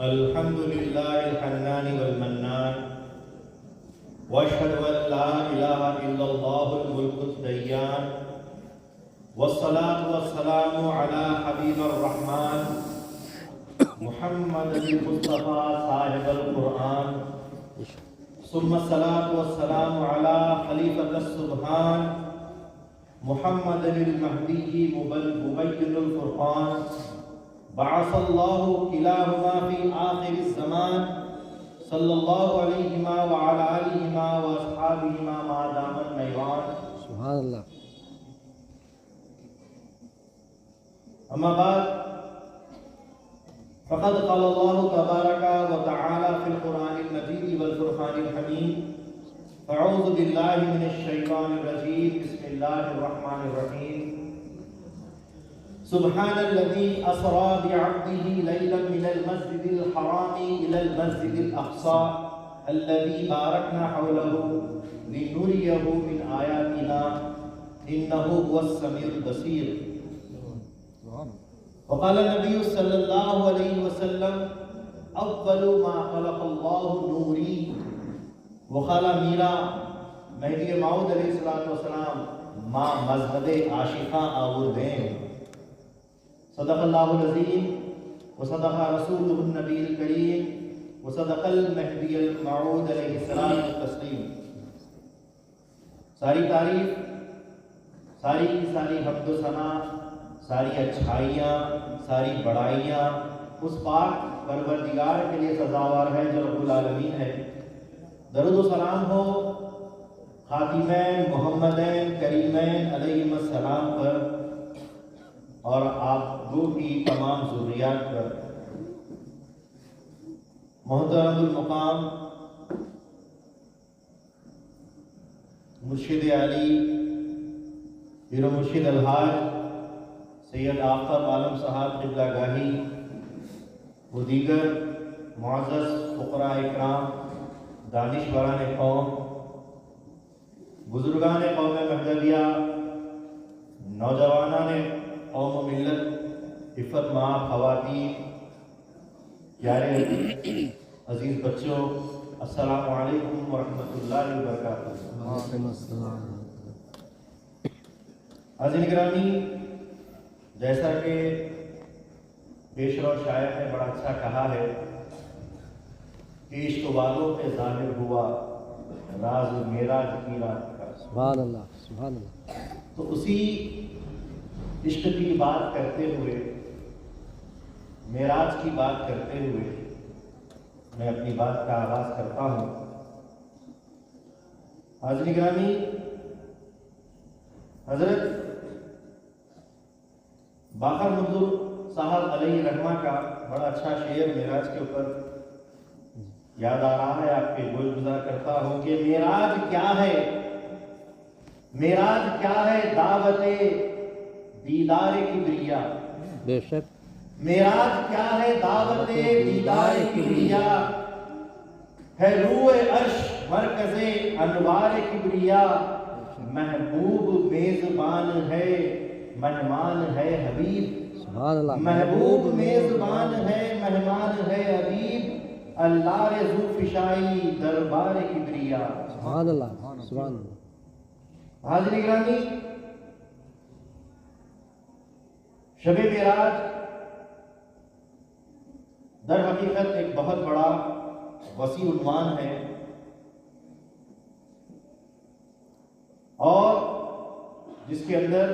الحمد للہ الحنان والمنان واشهد ان لا الہ الا اللہ الملک الدیان والصلاة والسلام علی حبیب الرحمن محمد المصطفى صاحب القرآن ثم الصلاة والسلام علی خلیفۃ السبحان محمد المہدی مبین الفرقان بعث اللہ کلاہما فی آخر الزمان صلی اللہ علیہما وعلی آلہما واصحابہما ما دام النیوان سبحان اللہ. اما بعد فقد قال اللہ تبارک وتعالی فی القرآن المجید والفرقان الحمید اعوذ باللہ من الشیطان الرجیم بسم اللہ الرحمن الرحیم سبحان الذي اسرى بعبده ليلا من المسجد الحرام الى المسجد الاقصى الذي باركنا حوله لنريه من آياتنا انه هو السميع البصير. وقال النبي صلى الله عليه وسلم اول ما خلق الله نوري. وقال میرا مہدی موعود علیہ السلام ما مذہب عاشقاں آوردیں. صدق اللہ العظیم وصدق رسولہ النبی الکریم وصدق المہدی الموعود علیہ السلام والتسلیم. ساری تعریف، ساری کی ساری حمد و ثنا، ساری اچھائیاں، ساری بڑائیاں اس پاک پروردگار کے لیے سزاوار ہے جو رب العالمین ہے. درود و سلام ہو خاتمین محمدین کریمین علیہم السلام پر اور آپ دو کی تمام ذریات پر. محترم المقام مرشد علی پیر و مرشد الحاج سید آفتاب عالم صاحب قبلہ گاہی و دیگر معزز فقراء اکرام، دانشوران قوم، بزرگان قوم مہدویہ، نوجوانان قوم و ملت، عفت ماں خواتین، پیارے عزیز بچوں، السلام علیکم ورحمۃ اللہ وبرکاتہ. حاضرین گرامی، جیسا کہ پیشرو شاعر نے بڑا اچھا کہا ہے کہ عشق والوں پہ ظاہر ہوا راز معراج کی رات کا. سبحان اللہ سبحان اللہ. تو اسی عشق کی بات کرتے ہوئے، معراج کی بات کرتے ہوئے میں اپنی بات کا آغاز کرتا ہوں. حاضرین گرامی، حضرت باقر منظور صاحب علیہ رحمہ کا بڑا اچھا شعر معراج کے اوپر یاد آ رہا ہے، آپ کے گوش گزار کرتا ہوں کہ معراج کیا ہے، معراج کیا ہے دعوت دیدار کبریا. بے شک. معراج کیا ہے دعوت دیدار کبریا، ہے روح عرش مرکز انوار کبریا. محبوب میزبان ہے مہمان ہے حبیب. سبحان اللہ. محبوب میزبان ہے مہمان ہے حبیب، اللہ ذو فشائی دربار کبریا. سبحان اللہ سبحان اللہ. حاضرین گرامی، شب معراج در حقیقت ایک بہت بڑا وسیع عنوان ہے اور جس کے اندر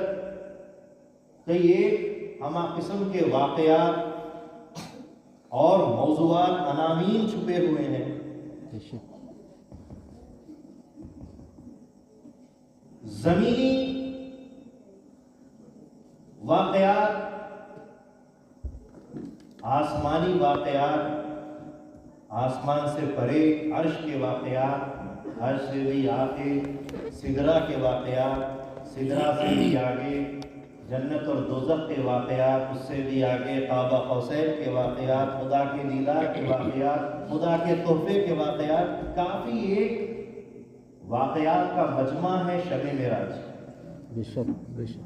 کئی ایک ہمہ قسم کے واقعات اور موضوعات عناوین چھپے ہوئے ہیں. زمینی واقعات، آسمانی واقعات، آسمان سے پرے عرش کے واقعات، عرش سے بھی آگے سدرہ کے واقعات، سدرہ سے بھی آگے جنت اور دوزخ کے واقعات، اس سے بھی آگے قاب قوسین کے واقعات، خدا کے دیدار کے واقعات، خدا کے تحفے کے واقعات. کافی ایک واقعات کا مجمع ہے شب معراج. بے شک بے شک.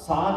7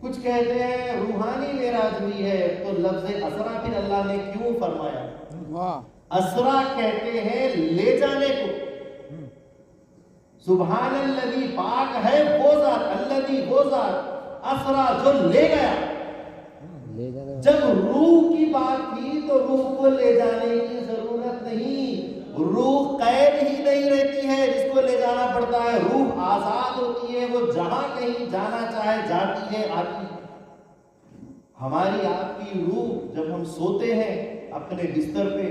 کچھ کہتے ہیں روحانی معراج ہوئی ہے، تو لفظ اسرا پھر اللہ نے کیوں فرمایا؟ واہ اسرا کہتے ہیں لے جانے کو. سبحان الذی، پاک ہے وہ ذات، الذی وہ ذات، اسرا جو لے گیا. لے جانے جب روح کی بات تھی تو روح کو لے جانے کی ضرورت نہیں. روح قید ہی نہیں رہتی ہے جس کو لے جانا پڑتا ہے. روح آزاد ہوتی ہے، وہ جہاں کہیں جانا چاہے جاتی ہے، آتی ہے. ہماری آپ کی روح جب ہم سوتے ہیں اپنے بستر پہ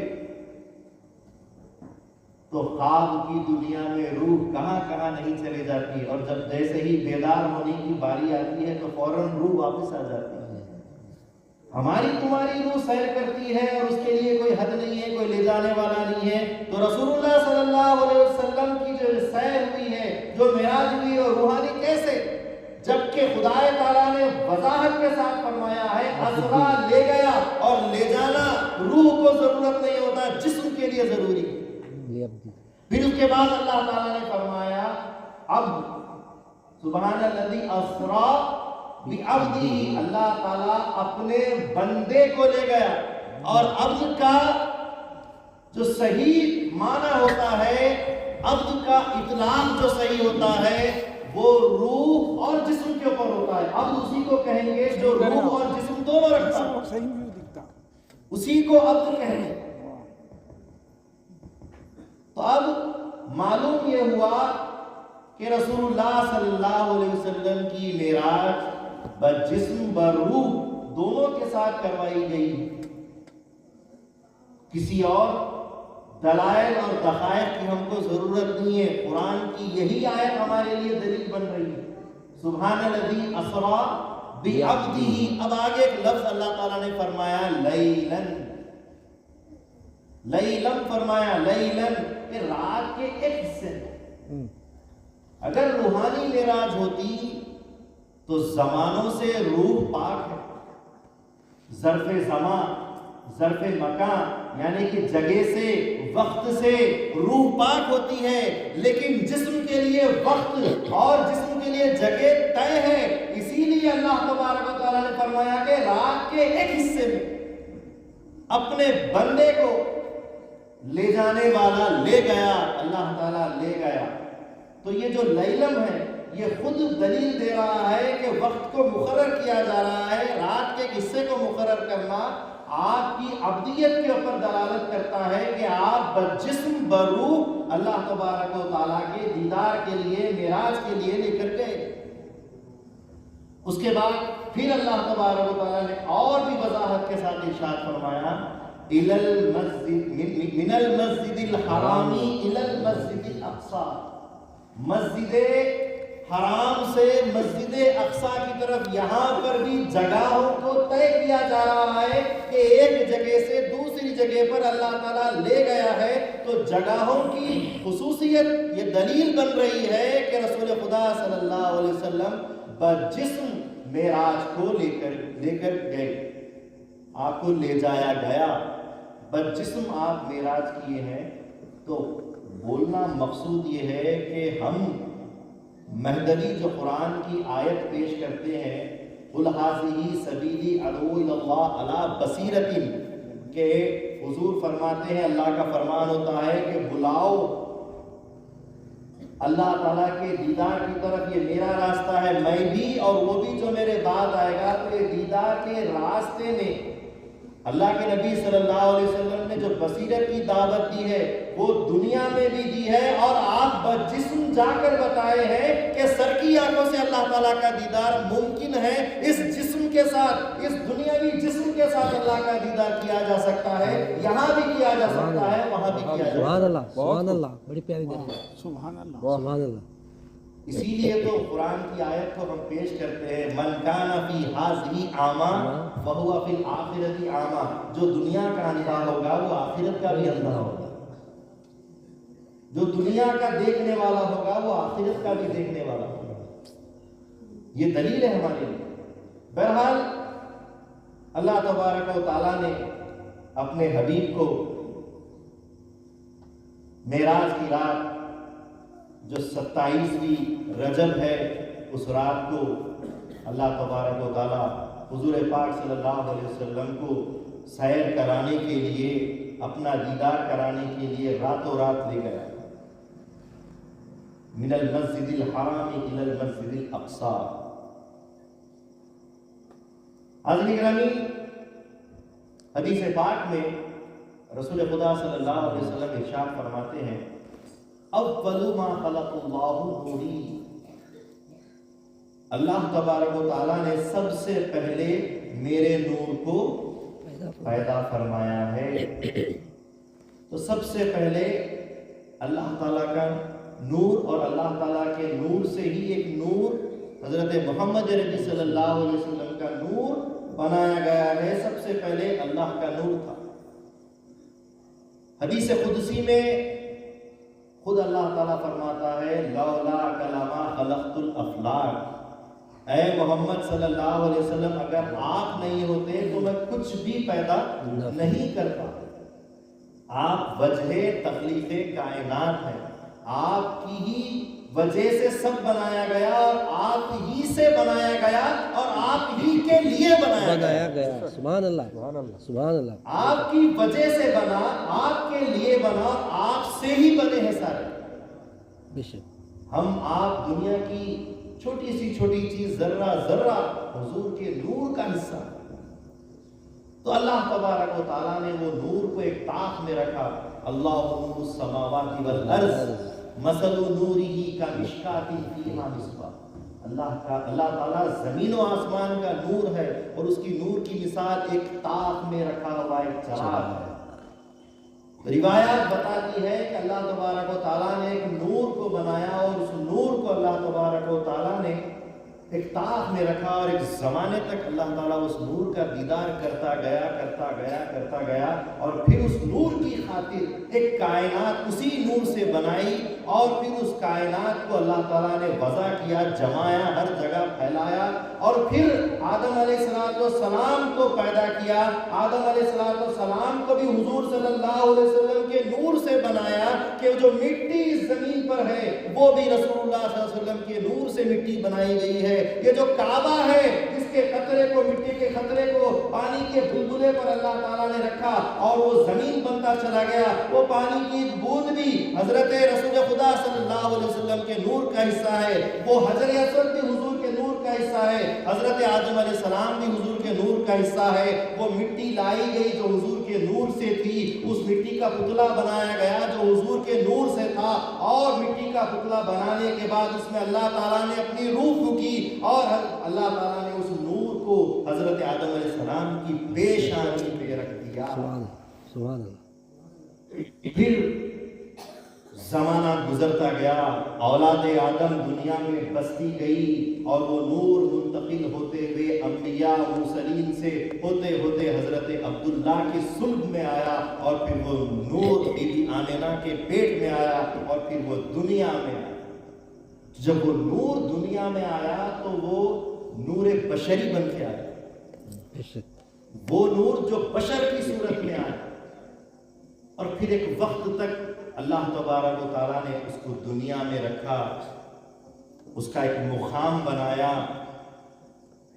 تو خواب کی دنیا میں روح کہاں کہاں نہیں چلے جاتی، اور جب جیسے ہی بیدار ہونے کی باری آتی ہے تو فوراً روح واپس آ جاتی ہے. ہماری تمہاری روح سیر کرتی ہے اور اس کے لیے کوئی حد نہیں ہے، کوئی لے جانے والا نہیں ہے. تو رسول اللہ صلی اللہ علیہ وسلم کی جو سیر ہوئی ہے، جو معراج ہوئی ہے، روحانی کیسے؟ جبکہ خدا تعالیٰ نے وضاحت کے ساتھ فرمایا ہے اسرا لے گیا، اور لے جانا روح کو ضرورت نہیں ہوتا، جسم کے لیے ضروری. پھر اس کے بعد اللہ تعالیٰ نے فرمایا اب سبحان الذی اسرا بعبدہ، اللہ تعالیٰ اپنے بندے کو لے گیا. اور عبد کا جو صحیح معنی ہوتا ہے، عبد کا اطلاق جو صحیح ہوتا ہے وہ روح اور جسم کے اوپر ہوتا ہے. عبد اسی کو کہیں گے جو روح اور جسم دونوں رکھتا ہے، صحیح بھی دکھتا. اسی کو عبد کہیں گے. تو اب معلوم یہ ہوا کہ رسول اللہ صلی اللہ علیہ وسلم کی معراج بجسم بروح دونوں کے ساتھ کروائی گئی. کسی اور دلائل اور دقائق کی ہم کو ضرورت نہیں ہے. قرآن کی یہی آیت ہمارے لیے دلیل بن رہی ہے. سبحان الذی اسرا بعبدہ. اب آگے ایک لفظ اللہ تعالیٰ نے فرمایا لیلن. لیلن فرمایا، لیلن کہ رات کے ایک حصے میں. اگر روحانی معراج ہوتی تو زمانوں سے روح پاک ہے. ظرف زمان، ظرف مکان، یعنی کہ جگہ سے، وقت سے روح پاک ہوتی ہے. لیکن جسم کے لیے وقت اور جسم کے لیے جگہ طے ہے. اسی لیے اللہ تبارک و تعالیٰ نے فرمایا کہ رات کے ایک حصے میں اپنے بندے کو لے جانے والا لے گیا. اللہ تعالیٰ لے گیا. تو یہ جو لیلم ہے یہ خود دلیل دے رہا ہے کہ وقت کو مقرر کیا جا رہا ہے. رات کے حصے کو مقرر کرنا آپ کی عبدیت کے اوپر دلالت کرتا ہے کہ آپ بجسم بروح اللہ تبارک و تعالیٰ کے دیدار کے لیے، معراج کے لیے لے کر گئے. اس کے بعد پھر اللہ تبارک و تعالیٰ نے اور بھی وضاحت کے ساتھ ارشاد فرمایا من المسجد الحرام الى المسجد الاقصى. مسجد حرام سے مسجد اقصی کی طرف یہاں پر بھی جگہوں کو طے کیا جا رہا ہے کہ ایک جگہ سے دوسری جگہ پر اللہ تعالیٰ لے گیا ہے. تو جگہوں کی خصوصیت یہ دلیل بن رہی ہے کہ رسول خدا صلی اللہ علیہ وسلم بجسم معراج کو لے کر گئے. آپ کو لے جایا گیا، بجسم آپ معراج کیے ہیں. تو بولنا مقصود یہ ہے کہ ہم مہدوی جو قرآن کی آیت پیش کرتے ہیں قُلْ هَٰذِهِ سَبِيلِي أَدْعُو إِلَى اللَّهِ عَلَىٰ بَصِيرَةٍ، کہ حضور فرماتے ہیں اللہ کا فرمان ہوتا ہے کہ بلاؤ اللہ تعالیٰ کے دیدار کی طرف، یہ میرا راستہ ہے. میں بھی اور وہ بھی جو میرے بعد آئے گا، تو یہ دیدار کے راستے میں اللہ کے نبی صلی اللہ علیہ وسلم نے جو بصیرت کی دعوت دی ہے وہ دنیا میں بھی دی ہے. اور آپ بجسم جا کر بتائے ہیں کہ سر کی آنکھوں سے اللہ تعالیٰ کا دیدار ممکن ہے. اس جسم کے ساتھ، اس دنیاوی جسم کے ساتھ اللہ کا دیدار کیا جا سکتا ہے. یہاں بھی کیا جا سکتا ہے، وہاں بھی کیا جا سکتا ہے. سبحان اللہ، سبحان اللہ. بڑی پیاری دلیل. سبحان اللہ، سبحان اللہ. اسی لیے تو قرآن کی آیت کو ہم پیش کرتے ہیں من کان فی ھذہ اعمی فہو فی الآخرۃ اعمی. جو دنیا کا اندھا ہوگا وہ آخرت کا بھی اندھا ہوگا. جو دنیا کا دیکھنے والا ہوگا وہ آخرت کا بھی دیکھنے والا ہوگا. یہ دلیل ہے ہمارے لیے. بہرحال اللہ تبارک و تعالیٰ نے اپنے حبیب کو معراج کی رات جو 27ویں رجب ہے، اس رات کو اللہ تبارک و تعالیٰ حضور پاک صلی اللہ علیہ وسلم کو سیر کرانے کے لیے، اپنا دیدار کرانے کے لیے راتوں رات لے گیا، من المسجد الحرام الى المسجد الاقصی۔ حاضرین گرامی، حدیث پاک میں رسول خدا صلی اللہ علیہ وسلم ارشاد فرماتے ہیں، اول ما خلق اللہ نوری، اللہ تبارک و تعالیٰ نے سب سے پہلے میرے نور کو پیدا فرمایا ہے۔ تو سب سے پہلے اللہ تعالیٰ کا نور، اور اللہ تعالیٰ کے نور سے ہی ایک نور حضرت محمد نبی صلی اللہ علیہ وسلم کا نور بنایا گیا ہے۔ سب سے پہلے اللہ کا نور تھا۔ حدیث قدسی میں خود اللہ تعالیٰ فرماتا ہے، لولا کلما خلقت الافلاک، اے محمد صلی اللہ علیہ وسلم اگر آپ نہیں ہوتے تو میں کچھ بھی پیدا نہیں کرتا۔ آپ وجہ تخلیق کائنات ہیں، آپ کی ہی وجہ سے سب بنایا گیا، اور آپ ہی سے بنایا گیا، اور آپ ہی کے لیے بنایا گیا۔ سبحان اللہ، سبحان اللہ۔ آپ کی وجہ سے بنا، آپ کے لیے بنا، آپ سے ہی بنے ہیں سارے۔ بے شک ہم آپ دنیا کی چھوٹی سی چھوٹی چیز، ذرہ ذرہ حضور کے نور کا حصہ ہے۔ تو اللہ تبارک و تعالیٰ نے وہ نور کو ایک طاق میں رکھا، اللہ نور السماوات والارض مثل نورہ کمشکاۃ فیہا مصباح۔ اللہ تعالیٰ زمین و آسمان کا نور ہے، اور اس کی نور کی مثال ایک طاق میں رکھا ہوا ایک چراغ ہے۔ روایات بتاتی ہے کہ اللہ تبارک و تعالیٰ نے ایک نور کو بنایا، اور اس نور کو اللہ تبارک و تعالیٰ نے ایک طاق میں رکھا، اور ایک زمانے تک اللہ تعالیٰ اس نور کا دیدار کرتا گیا، اور پھر اس نور کی خاطر ایک کائنات اسی نور سے بنائی، اور پھر اس کائنات کو اللہ تعالیٰ نے وضع کیا، جمایا، ہر جگہ پھیلایا، اور پھر آدم علیہ السلام کو پیدا کیا۔ آدم علیہ السلام کو بھی حضور صلی اللہ علیہ وسلم کے نور سے بنایا، کہ جو مٹی اس زمین پر ہے وہ بھی رسول اللہ صلی اللہ علیہ وسلم کے نور سے مٹی بنائی گئی ہے۔ یہ جو کعبہ ہے، اس کے قطرے کو، مٹی کے قطرے کو پانی کے بلبلے پر اللہ تعالیٰ نے رکھا، اور وہ زمین بنتا چلا گیا۔ وہ پانی کی بوند بھی حضرت رسول خدا صلی اللہ علیہ وسلم کے نور کا حصہ ہے۔ وہ حجر اسود بھی حضور کے نور کا حصہ ہے۔ حضرت آدم علیہ السلام بھی حضور کے نور کا حصہ ہے۔ وہ مٹی لائی گئی جو حضور کے نور سے تھی، اس مٹی کا پتلا بنایا گیا جو حضور کے نور سے تھا، اور مٹی کا پتلا بنانے کے بعد اس میں اللہ تعالیٰ نے اپنی روح پھونکی، اور اللہ تعالیٰ نے اس نور کو حضرت آدم علیہ السلام کی پیشانی پہ رکھ دیا۔ سبحان اللہ۔ پھر زمانہ گزرتا گیا، اولاد آدم دنیا میں بستی گئی، اور وہ نور منتقل ہوتے ہوئے انبیاء مرسلین سے ہوتے ہوتے حضرت عبداللہ کی صلب میں آیا، اور پھر وہ نور بی بی آمنہ کے پیٹ میں آیا، اور پھر وہ دنیا میں آیا۔ جب وہ نور دنیا میں آیا تو وہ نور بشری بن کے آیا، وہ نور جو بشر کی صورت میں آیا، اور پھر ایک وقت تک اللہ تبارک و تعالیٰ نے اس کو دنیا میں رکھا، اس کا ایک مقام بنایا۔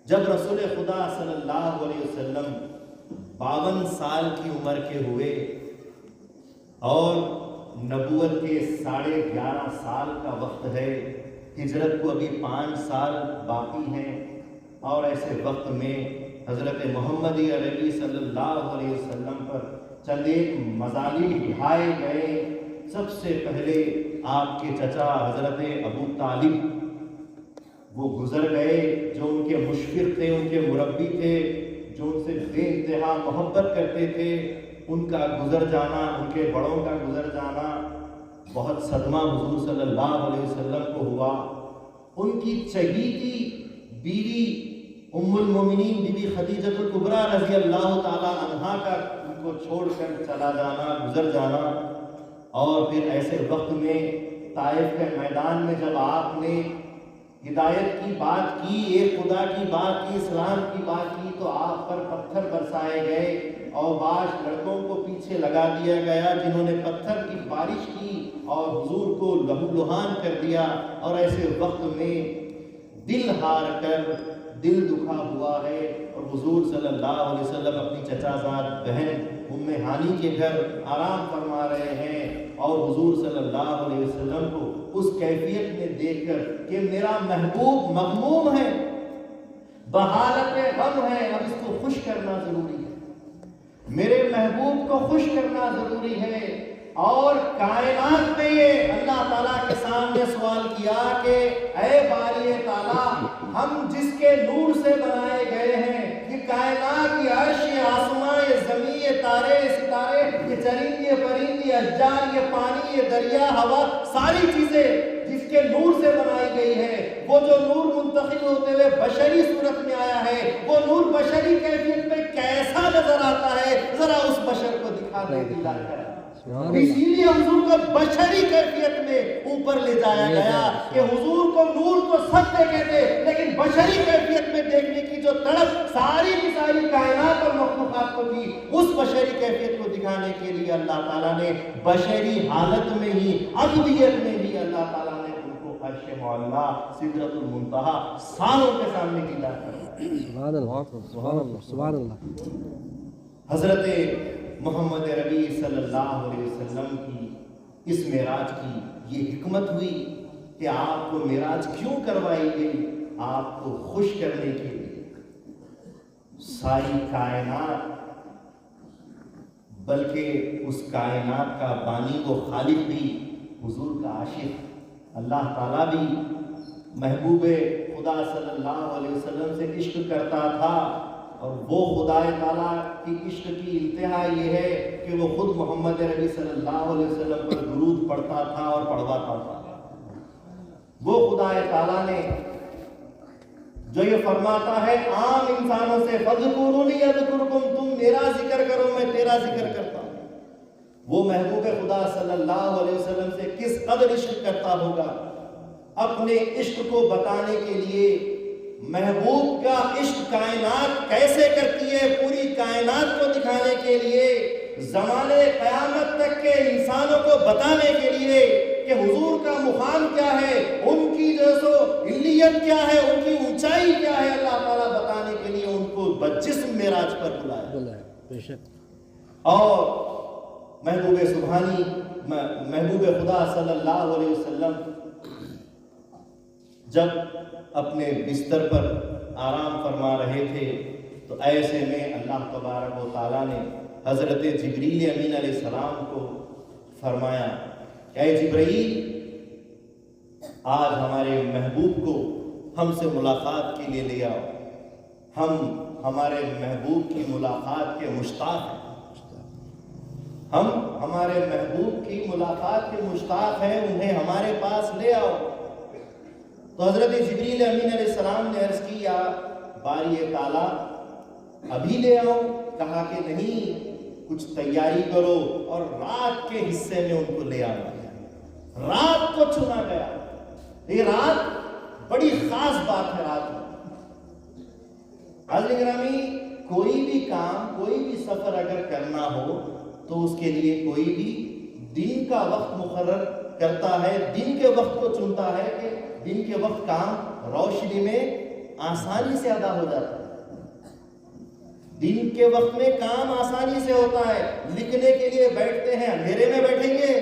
جب رسول خدا صلی اللہ علیہ وسلم 52 سال کی عمر کے ہوئے، اور نبوت کے 11.5 سال کا وقت ہے، ہجرت کو ابھی 5 سال باقی ہیں، اور ایسے وقت میں حضرت محمد عربی صلی اللہ علیہ وسلم پر چند ایک مظالم ڈھائے گئے۔ سب سے پہلے آپ کے چچا حضرت ابو طالب وہ گزر گئے، جو ان کے مشفق تھے، ان کے مربی تھے، جو ان سے بے انتہا محبت کرتے تھے۔ ان کا گزر جانا، ان کے بڑوں کا گزر جانا بہت صدمہ حضور صلی اللہ علیہ وسلم کو ہوا۔ ان کی چہیتی بیوی ام المومنین بی بی خدیجہ الکبریٰ رضی اللہ تعالی عنہا کا ان کو چھوڑ کر چلا جانا، گزر جانا، اور پھر ایسے وقت میں طائف کے میدان میں جب آپ نے ہدایت کی بات کی، ایک خدا کی بات کی، اسلام کی بات کی، تو آپ پر پتھر برسائے گئے، اور بعض لڑکوں کو پیچھے لگا دیا گیا جنہوں نے پتھر کی بارش کی اور حضور کو لہو لہان کر دیا۔ اور ایسے وقت میں دل ہار کر دل دکھا ہوا ہے، اور حضور صلی اللہ علیہ وسلم اپنی چچا زاد بہن ام ہانی کے گھر آرام فرما رہے ہیں، اور حضور صلی اللہ علیہ وسلم کو اس کیفیت میں دیکھ کر کہ میرا محبوب مغموم ہے، بحالت غم ہے، اب اس کو خوش کرنا ضروری ہے، میرے محبوب کو خوش کرنا ضروری ہے۔ اور کائنات میں یہ اللہ تعالیٰ کے سامنے سوال کیا کہ اے باری تعالیٰ، ہم جس کے نور سے بنائے گئے ہیں، یہ کائنات، یہ عرش، یہ آسمان، یہ زمین، یہ تارے، یہ ستارے، یہ چرند، یہ پرند، یہ اشجار، یہ پانی، یہ دریا، ہوا، ساری چیزیں جس کے نور سے بنائی گئی ہے، وہ جو نور منتقل ہوتے ہوئے بشری صورت میں آیا ہے، وہ نور بشری کیفیت میں کیسا نظر آتا ہے، ذرا اس بشر کو دکھا دے دلا کر۔ اسی لیے حضور کو بشری کیفیت میں اوپر لے جایا گیا کہ حضور کو نور تو سب دیکھے تھے، لیکن بشری کیفیت میں دیکھنے کی جو تڑپ ساری کی ساری کائنات اور مخلوقات کو تھی، اس بشری کیفیت کو دکھانے کے لیے اللہ تعالیٰ نے بشری حالت میں ہی، عبدیت میں ہی اللہ تعالیٰ نے ان کو عرش معلیٰ، سدرۃ المنتہا ساروں کے سامنے کھڑا کر دیا۔ سبحان اللہ، سبحان اللہ، سبحان اللہ۔ حضرت محمد ربی صلی اللہ علیہ وسلم کی اس معراج کی یہ حکمت ہوئی کہ آپ کو معراج کیوں کروائی گئی؟ آپ کو خوش کرنے کے لیے۔ ساری کائنات، بلکہ اس کائنات کا بانی و خالق بھی حضور کا عاشق، اللہ تعالیٰ بھی محبوب خدا صلی اللہ علیہ وسلم سے عشق کرتا تھا، اور وہ خدا تعالیٰ کی عشق کی انتہا یہ ہے کہ وہ خود محمد ربی صلی اللہ علیہ وسلم پر درود پڑھتا تھا اور پڑھواتا تھا۔ وہ خدا تعالیٰ نے جو یہ فرماتا ہے عام انسانوں سے فَاذْكُرُونِي أَذْكُرْكُمْ، تم میرا ذکر کرو میں تیرا ذکر کرتا ہوں، وہ محبوب خدا صلی اللہ علیہ وسلم سے کس قدر عشق کرتا ہوگا۔ اپنے عشق کو بتانے کے لیے محبوب کا عشق کائنات کیسے کرتی ہے، پوری کائنات کو دکھانے کے لیے، زمانے قیامت تک کے انسانوں کو بتانے کے لیے کہ حضور کا مقام کیا ہے، ان کی جو سو علیت کیا ہے، ان کی اونچائی کیا ہے، اللہ تعالیٰ بتانے کے لیے ان کو بجسم معراج پر بلایا۔ بے شک۔ اور محبوب سبحانی، محبوب خدا صلی اللہ علیہ وسلم جب اپنے بستر پر آرام فرما رہے تھے تو ایسے میں اللہ تبارک و تعالیٰ نے حضرت جبریل امین علیہ السلام کو فرمایا، اے جبرائیل، آج ہمارے محبوب کو ہم سے ملاقات کے لیے لے آؤ، ہم ہمارے محبوب کی ملاقات کے مشتاق ہیں، ہم ہمارے محبوب کی ملاقات کے مشتاق ہیں، انہیں ہمارے پاس لے آؤ۔ تو حضرت جبریل امین علیہ السلام نے عرض کی، یا باری تعالیٰ ابھی لے آؤ؟ کہا کہ نہیں، کچھ تیاری کرو، اور رات کے حصے میں ان کو لے آؤ۔ رات کو چنا گیا، یہ رات بڑی خاص بات ہے۔ رات میں حضرت گرامی، کوئی بھی کام، کوئی بھی سفر اگر کرنا ہو تو اس کے لیے کوئی بھی دن کا وقت مقرر کرتا ہے، دن کے وقت کو چنتا ہے کہ دن کے وقت کام روشنی میں آسانی سے ادا ہو جاتا ہے، دن کے وقت میں کام آسانی سے ہوتا ہے۔ لکھنے کے لیے بیٹھتے ہیں، اندھیرے میں بیٹھیں گے؟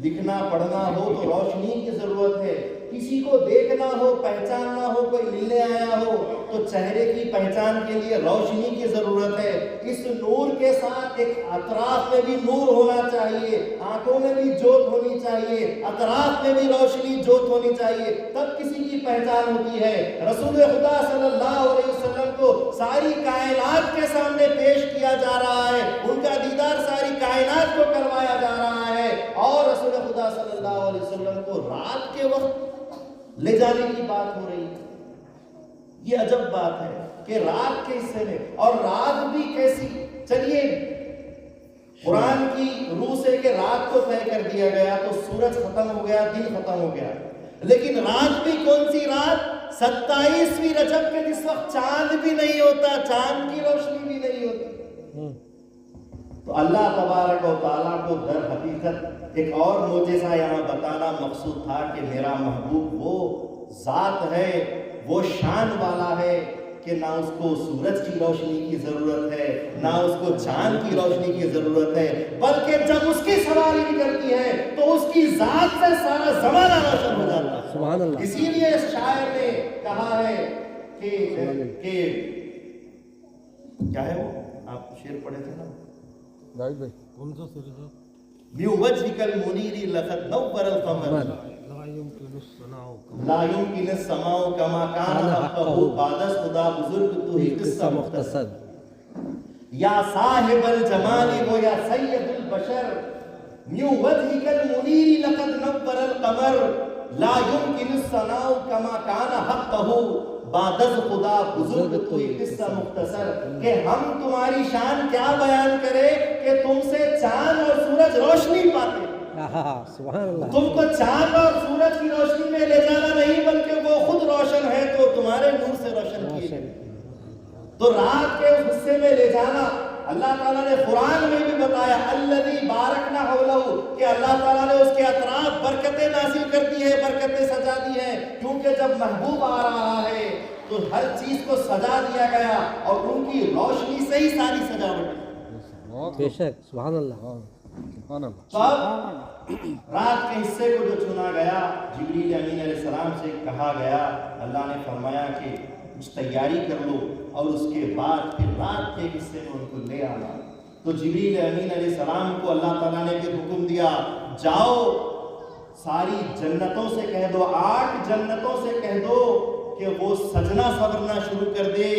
لکھنا پڑھنا ہو تو روشنی کی ضرورت ہے، کسی کو دیکھنا ہو، پہچاننا ہو، کوئی ملنے آیا ہو تو چہرے کی پہچان کے لیے روشنی کی ضرورت ہے۔ اس نور کے ساتھ ایک اطراف میں بھی نور ہونا چاہیے، آنکھوں میں بھی جوت ہونی چاہیے، اطراف میں بھی روشنی جوت ہونی چاہیے، تب کسی کی پہچان ہوتی ہے۔ رسول خدا صلی اللہ علیہ وسلم کو ساری کائنات کے سامنے پیش کیا جا رہا ہے، ان کا دیدار ساری کائنات کو کروایا جا رہا ہے، اور رسول خدا صلی اللہ علیہ وسلم کو رات کے وقت لے جانے کی بات ہو رہی ہے۔ یہ عجب بات ہے کہ رات کے حصے میں، اور رات بھی کیسی؟ چلیے قرآن کی روح سے کہ رات کو طے کر دیا گیا تو سورج ختم ہو گیا، دن ختم ہو گیا، لیکن رات بھی کون سی رات؟ 27ویں رجب کے جس وقت چاند بھی نہیں ہوتا، چاند کی روشنی بھی نہیں ہوتی، تو اللہ تبارک و تعالیٰ کو در حقیقت ایک اور معجزہ یہاں بتانا مقصود تھا کہ میرا محبوب وہ ذات ہے، وہ شان والا ہے کہ نہ اس کو سورج کی روشنی کی ضرورت ہے، نہ اس کو چاند کی روشنی کی ضرورت ہے، بلکہ جب اس کی سواری نکلتی ہے تو اس کی ذات سے سارا زمانہ روشن ہو جاتا ہے۔ سبحان اللہ۔ اسی لیے اس شاعر نے کہا ہے کہ کیا ہے وہ آپ شعر پڑھے تھے نا، جاوید بھائی من وجهك المنير لقد نور القمر لا يمكن السماء كما كان حقه بعد خدا بزرگ تو ہی قصہ مختصر یا صاحب الجمال و یا سید البشر من وجهك المنير لقد نور القمر لا يمكن السماء كما كان حقه بعد خدا بزرگ تو ہی قصہ مختصر، کہ ہم تمہاری شان کیا بیان کرے کہ تم سے چاند اور سورج روشنی پاتے۔ سبحان اللہ۔ تم کو چاند اور سورج کی روشنی میں لے جانا نہیں بلکہ وہ خود روشن ہے تو تمہارے نور سے روشن کیے، تو رات کے اس حصے میں لے جانا۔ اللہ تعالیٰ نے قرآن میں بھی بتایا الذی بارکنا حولہ، کہ اللہ تعالیٰ نے اس کے اطراف برکتیں نازل کر دی ہے، برکتیں سجا دی ہیں، کیونکہ جب محبوب آ رہا ہے تو ہر چیز کو سجا دیا گیا اور ان کی روشنی سے ہی ساری سجاوٹ۔ بے شک، سبحان اللہ۔ سبحان اللہ۔ تو اب رات کے حصے کو جو چنا گیا، جبریل امین علیہ السلام سے کہا گیا، اللہ نے فرمایا کہ کچھ تیاری کر لو اور اس کے بعد پھر رات کے حصے میں ان کو لے آنا۔ تو جبریل امین علیہ السلام کو اللہ تعالیٰ نے پھر حکم دیا، جاؤ ساری جنتوں سے کہہ دو، 8 جنتوں سے کہہ دو کہ وہ سجنا سورنا شروع کر دے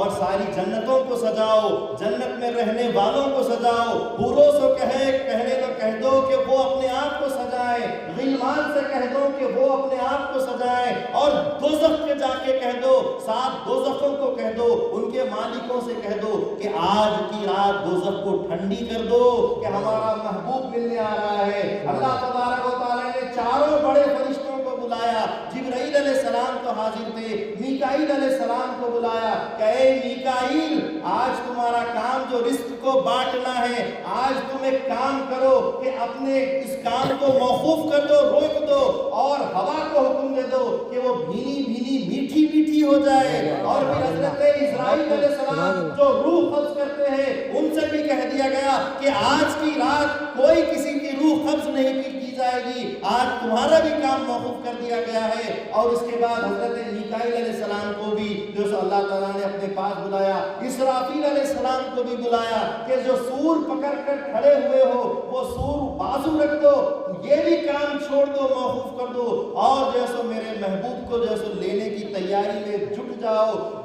اور ساری جنتوں کو سجاؤ، جنت میں رہنے والوں کو سجاؤ، حوروں سے کہہ دو کہ وہ اپنے آپ کو سجائیں، غلمان سے کہہ دو کہ وہ اپنے آپ کو سجائیں، اور دوزخ میں جا کے کہہ دو، 7 دوزخوں کو کہہ دو، ان کے مالکوں سے کہہ دو کہ آج کی رات دوزخ کو ٹھنڈی کر دو کہ ہمارا محبوب ملنے آ رہا ہے۔ اللہ تبارک و تعالیٰ نے چاروں بڑے فرشتوں کو بلایا، جبرائیل علیہ السلام تو حاضر تھے، میکائیل علیہ السلام کو بلایا کہ اے میکائیل، آج تمہارا کام جو رزق کو بانٹنا ہے، آج تم ایک کام کرو کہ اپنے اس کام کو موقوف کر دو، روک دو، اور ہوا کو حکم دے دو کہ وہ بھینی بھینی میٹھی میٹھی ہو جائے، اور پھر حضرت اسرائیل علیہ السلام جو روح قبض کرتے ہیں ان سے بھی کہہ دیا گیا کہ آج کی رات کوئی کسی کی روح قبض نہیں کی جائے گی، آج تمہارا بھی کام موقوف کر دیا گیا ہے۔ اور اس کے بعد حضرت میکائیل علیہ السلام کو بھی جو اللہ تعالیٰ نے اپنے پاس بلایا، اسرافیل علیہ السلام کو بھی بلایا کہ جو سور پکڑ کر کھڑے ہوئے ہو وہ سور بازو رکھ دو، یہ بھی کام چھوڑ دو، موقوف کر دو، اور جیسو میرے محبوب کو جیسو لینے کی تیاری میں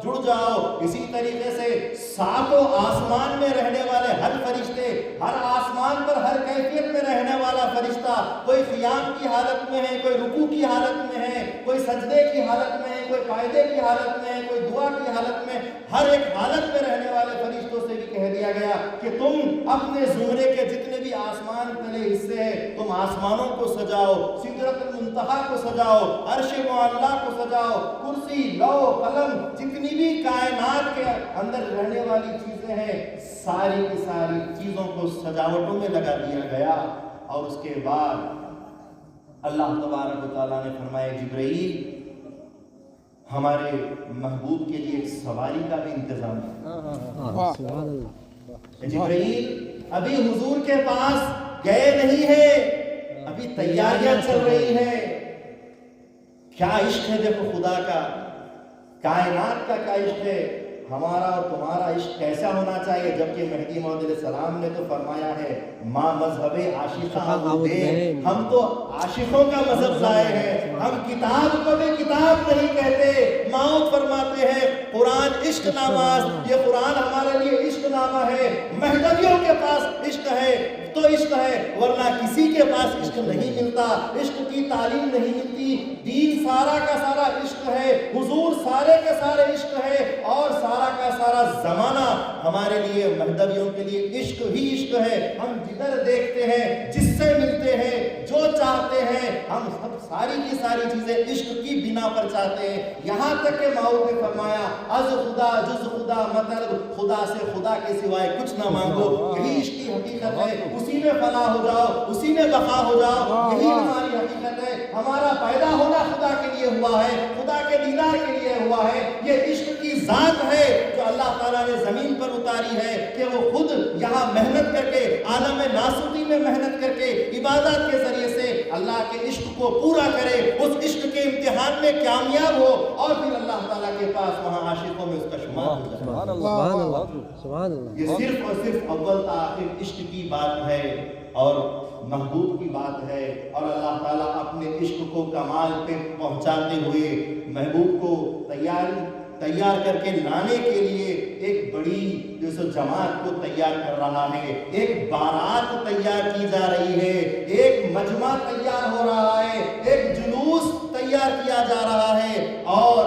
جڑ جاؤ۔ اسی طریقے سے 7 آسمان میں رہنے والے ہر فرشتے، ہر آسمان پر ہر کیفیت میں رہنے والا فرشتہ، کوئی قیام کی حالت میں ہے، کوئی رکوع کی حالت میں ہے، کوئی سجدے کی حالت میں ہے، کوئی قاعدے کی حالت میں ہے، کوئی دعا کی حالت میں، ہر ایک حالت میں رہنے والے فرشتوں سے بھی کہہ دیا گیا کہ تم اپنے زمرے کے جتنے بھی آسمان تلے حصے ہیں تم آسمانوں کو سجاؤ، سدرۃ المنتہا کو سجاؤ، عرش معلیٰ کو سجاؤ، کرسی، لوح، قلم، جتنی بھی کائنات کے اندر رہنے والی چیزیں ہیں ساری کی ساری چیزوں کو سجاوٹوں میں لگا دیا گیا۔ اور اس کے بعد اللہ تبارک و تعالیٰ نے فرمایا جبرائیل ہمارے محبوب کے لیے ایک سواری کا بھی انتظام ہے۔ سبحان اللہ۔ جبرائیل ابھی حضور کے پاس گئے نہیں ہیں، ابھی تیاریاں چل رہی ہیں۔ کیا عشق ہے دیکھو خدا کا، کائنات کا کیا عشق ہے، ہمارا اور تمہارا عشق کیسا ہونا چاہیے، جبکہ مہدی موعود علیہ السلام نے تو فرمایا ہے ماں مذہب عاشقاں عبودین، ہم تو عاشقوں کا مذہب لائے ہیں، ہم کتاب کو بھی کتاب نہیں کہتے۔ موعود فرماتے ہیں قرآن عشق نامہ، یہ قرآن ہمارے لیے عشق نامہ ہے، مہدویوں کے پاس عشق ہے تو عشق ہے، ورنہ کسی کے پاس عشق نہیں ملتا، عشق کی تعلیم نہیں ملتی۔ دین سارا کا سارا عشق ہے، حضور سارے کے سارے عشق ہے، اور سارا کا سارا زمانہ ہمارے لیے مہدویوں کے لیے عشق ہی عشق ہے. ہم جدھر دیکھتے ہیں، جس سے ملتے ہیں، جو چاہتے ہیں، ہم سب ساری کی ساری چیزیں عشق کی بنا پر چاہتے ہیں. یہاں تک کہ ماؤد نے فرمایا از خدا جز خدا مطلب خدا سے خدا کے سوائے کچھ نہ مانگو. یہی عشق کی حقیقت ہے. اسی میں فلاح ہو جاؤ، اسی میں بقا ہو جاؤ. یہی ہماری حقیقت ہے. ہمارا پیدا ہونا خدا کے لیے ہوا ہے، خدا کے دیدار کے لیے ہوا ہے. یہ عشق کی ذات ہے جو اللہ تعالیٰ نے زمین پر اتاری ہے کہ وہ خود یہاں محنت کر کے عالم ناسوتی میں محنت کر کے عبادت کے ذریعے سے اللہ کے عشق کو پورا کرے، اس عشق کے امتحان میں کامیاب ہو، اور پھر اللہ تعالیٰ کے پاس وہاں عاشقوں میں اس کا شمار ہو جائے. سبحان اللہ سبحان اللہ. یہ صرف اور صرف اول تا آخر عشق کی بات ہے اور محبوب کی بات ہے. اور اللہ تعالیٰ اپنے عشق کو کمال پہ پہنچاتے ہوئے محبوب کو تیار کر کے لانے کے لیے ایک بڑی جو سو جماعت کو تیار کر رہا ہے. ایک بارات تیار کی جا رہی ہے، ایک مجمع تیار ہو رہا ہے، ایک جلوس تیار کیا جا رہا ہے. اور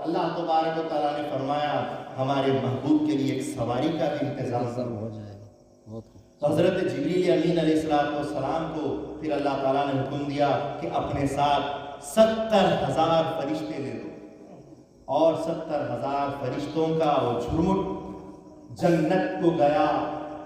اللہ تبارک و تعالیٰ نے فرمایا ہمارے محبوب کے لیے ایک سواری کا بھی انتظام ہو جائے گا. حضرت جبریل امین علیہ السلام کو پھر اللہ تعالیٰ نے حکم دیا کہ اپنے ساتھ 70,000 فرشتے لے لو، اور 70,000 فرشتوں کا وہ جھرمٹ جنت کو گیا.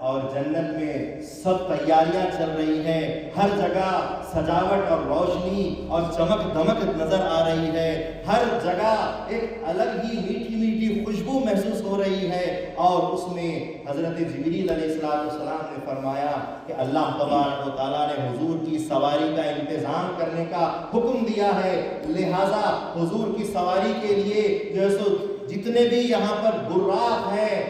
اور جنت میں سب تیاریاں چل رہی ہیں، ہر جگہ سجاوٹ اور روشنی اور چمک دمک نظر آ رہی ہے. ہر جگہ ایک الگ ہی میٹھی میٹھی خوشبو محسوس ہو رہی ہے. اور اس میں حضرت جبریل علیہ السلام نے فرمایا کہ اللہ تبارک و تعالیٰ نے حضور کی سواری کا انتظام کرنے کا حکم دیا ہے، لہٰذا حضور کی سواری کے لیے جو سو جتنے بھی یہاں پر براق ہیں،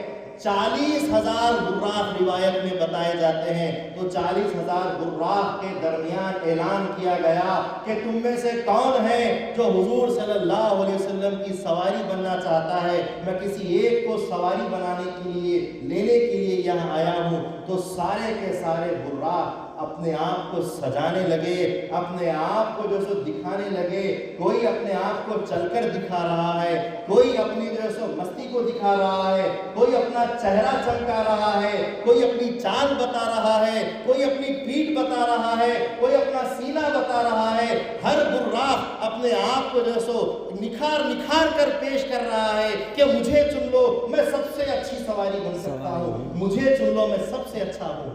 40,000 براق روایت میں بتائے جاتے ہیں. تو 40,000 براق کے درمیان اعلان کیا گیا کہ تم میں سے کون ہے جو حضور صلی اللہ علیہ وسلم کی سواری بننا چاہتا ہے. میں کسی ایک کو سواری بنانے کے لیے لینے کے لیے یہاں آیا ہوں. تو سارے کے سارے براق اپنے آپ کو سجانے لگے، اپنے آپ کو جو سو دکھانے لگے. کوئی اپنے آپ کو چل کر دکھا رہا ہے، کوئی اپنی جو سو مستی کو دکھا رہا ہے، کوئی اپنا چہرہ چمکا رہا ہے، کوئی اپنی چال بتا رہا ہے، کوئی اپنی پیٹھ بتا رہا ہے، کوئی اپنا سینہ بتا رہا ہے. ہر براق اپنے آپ کو جو سو نکھار کر پیش کر رہا ہے کہ مجھے چن لو، میں سب سے اچھی سواری بن سکتا ہوں، مجھے چن لو، میں سب سے اچھا ہوں.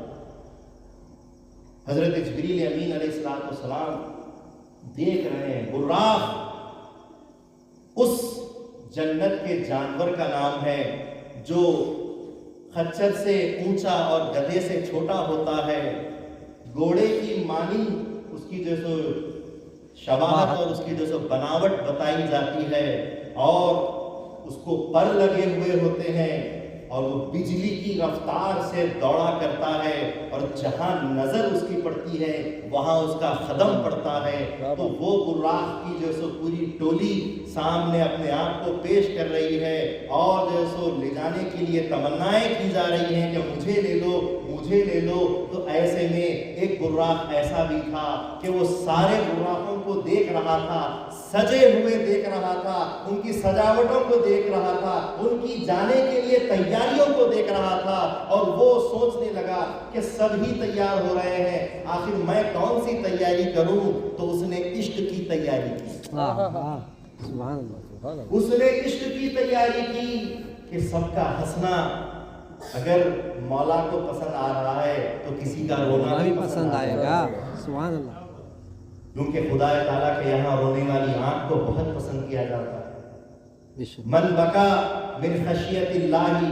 حضرت جبریل امین علیہ السلام دیکھ رہے ہیں براق اس جنت کے جانور کا نام ہے جو خچر سے اونچا اور گدھے سے چھوٹا ہوتا ہے. گھوڑے کی مانند اس کی جو سو شباہت اور اس کی جو سو بناوٹ بتائی جاتی ہے، اور اس کو پر لگے ہوئے ہوتے ہیں، اور وہ بجلی کی رفتار سے دوڑا کرتا ہے، اور جہاں نظر اس کی پڑتی ہے وہاں اس کا قدم پڑتا ہے. تو وہ براق کی جو سو پوری ٹولی سامنے اپنے آپ کو پیش کر رہی ہے، اور جو سو لے جانے کے لیے تمنائیں کی جا رہی ہیں کہ مجھے لے لو، مجھے لے لو. تو ایسے میں ایک براق ایسا بھی تھا کہ وہ سارے براقوں کو دیکھ رہا تھا، سجے ہوئے دیکھ رہا تھا، ان کی سجاوٹوں کو دیکھ رہا تھا، ان کی جانے کے لیے تیاریوں کو دیکھ رہا تھا. اور وہ سوچنے لگا کہ سب ہی تیار ہو رہے ہیں، آخر میں کون سی تیاری کروں. تو اس نے عشق کی تیاری کی. سبحان اللہ. اس نے عشق کی تیاری کی کہ سب کا ہنسنا اگر مولا کو پسند آ رہا ہے تو کسی کا رونا بھی پسند آئے گا. سبحان اللہ. کیونکہ خدا تعالیٰ کے یہاں رونے والی آنکھ کو بہت پسند کیا جاتا ہے. من بکا من خشیت اللہ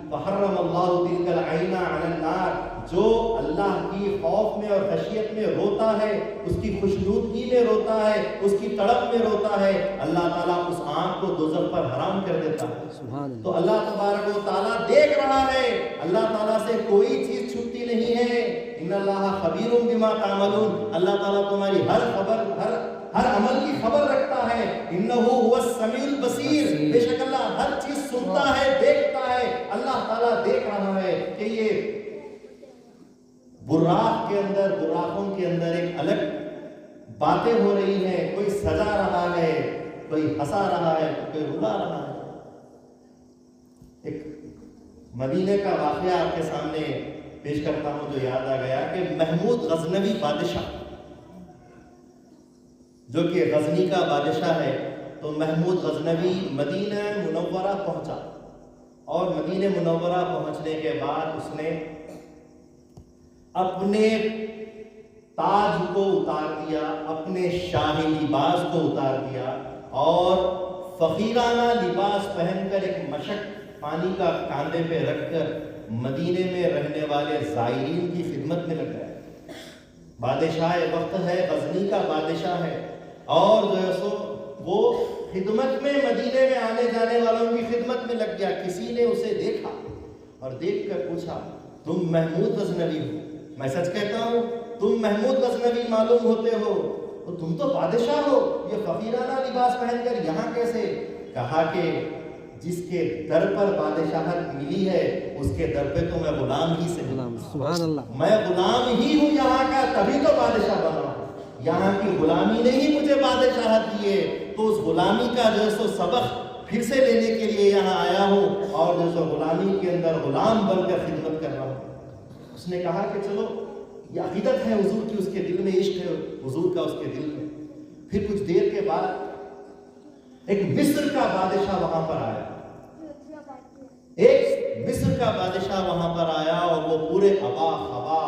فحرم اللہ تلک العین علی النار. جو اللہ کی خوف میں اور خشیت میں روتا ہے، اس کی خوشنودگی میں روتا ہے، اس کی تڑپ میں روتا ہے، اللہ تعالیٰ اس آنکھ کو دوزخ پر حرام کر دیتا ہے. تو اللہ تبارک و تعالیٰ دیکھ رہا ہے، اللہ تعالیٰ سے کوئی چیز چھپتی نہیں ہے. ان اللہ خبیر بما تعملون. اللہ تعالیٰ تمہاری ہر عمل کی خبر رکھتا ہے. انہ هو السمیع البصیر. بے شک اللہ ہر چیز سنتا ہے، دیکھتا ہے. اللہ تعالیٰ دیکھ رہا ہے کہ یہ براق کے اندر، براقوں کے اندر ایک الگ باتیں ہو رہی ہیں. کوئی سجا رہا ہے، کوئی ہنسا رہا ہے، کوئی رلا رہا ہے. ایک مدینے کا واقعہ آپ کے سامنے پیش کرتا ہوں جو یاد آ گیا کہ محمود غزنوی بادشاہ جو کہ غزنی کا بادشاہ ہے، تو محمود غزنوی مدینہ منورہ پہنچا، اور مدینہ منورہ پہنچنے کے بعد اس نے اپنے تاج کو اتار دیا، اپنے شاہی لباس کو اتار دیا، اور فقیرانہ لباس پہن کر ایک مشک پانی کا کاندھے پہ رکھ کر مدینے میں رہنے والے زائرین کی خدمت میں لگ گیا۔ بادشاہ وقت ہے، غزنی کا بادشاہ ہے، اور جو ہے سو وہ خدمت میں مدینے میں آنے جانے والوں کی خدمت میں لگ گیا۔ کسی نے اسے دیکھا اور دیکھ کر پوچھا، تم محمود غزنوی ہو؟ میں سچ کہتا ہوں تم محمود غزنوی معلوم ہوتے ہو، تو تم تو بادشاہ ہو، یہ فقیرانہ لباس پہن کر یہاں کیسے؟ کہا کہ جس کے در پر بادشاہت ملی ہے اس کے در پہ تو میں غلام ہی سے ہوں۔ سبحان اللہ، میں غلام ہی ہوں یہاں کا، تبھی تو بادشاہ بنا ہوں۔ یہاں کی غلامی نے ہی مجھے بادشاہت دی ہے، تو اس غلامی کا جو ہے سو سبق پھر سے لینے کے لیے یہاں آیا ہوں، اور جو سو غلامی کے اندر غلام بن کر خدمت کر رہا ہوں۔ اس نے کہا کہ چلو یہ عقیدت ہے حضور کی، اس کے دل میں عشق ہے حضور کا اس کے دل میں۔ پھر کچھ دیر کے بعد ایک مصر کا بادشاہ وہاں پر آیا، ایک مصر کا بادشاہ وہاں پر آیا، اور وہ پورے عبا خبا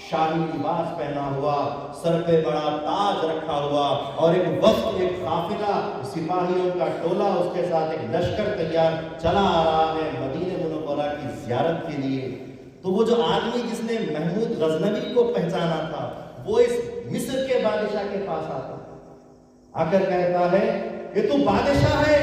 شاہی لباس پہنا ہوا، سر پہ بڑا تاج رکھا ہوا، اور ایک وفد، ایک قافلہ سپاہیوں کا ٹولہ اس کے ساتھ، ایک لشکر تیار چلا آ رہا ہے مدینہ منورہ کی زیارت کے لیے۔ تو وہ جو آدمی جس نے محمود غزنوی کو پہچانا تھا، وہ اس مصر کے بادشاہ کے پاس آتا، آ کر کہتا ہے کہ تو بادشاہ ہے،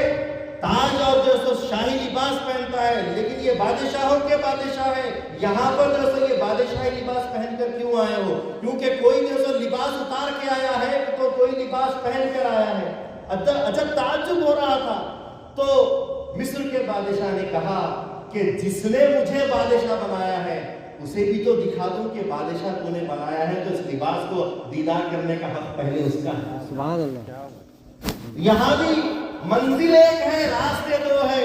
تاج اور جو سو شاہی لباس پہنتا ہے، لیکن یہ بادشاہوں کے بادشاہ ہے، یہاں پر جو سو یہ بادشاہی لباس پہن کر کیوں آئے ہو؟ کیونکہ کوئی جو سو لباس اتار کے آیا ہے تو کوئی لباس پہن کر آیا ہے۔ عجب تعجب ہو رہا تھا۔ تو مصر کے بادشاہ نے کہا کہ جس نے مجھے بادشاہ بنایا ہے اسے بھی تو دکھا دوں کہ بادشاہ تو نے بنایا ہے، تو اس لباس کو دیدار کرنے کا حق پہلے اس کا ہے۔ سبحان اللہ، یہاں بھی منزل ایک ہے، راستے دو ہے،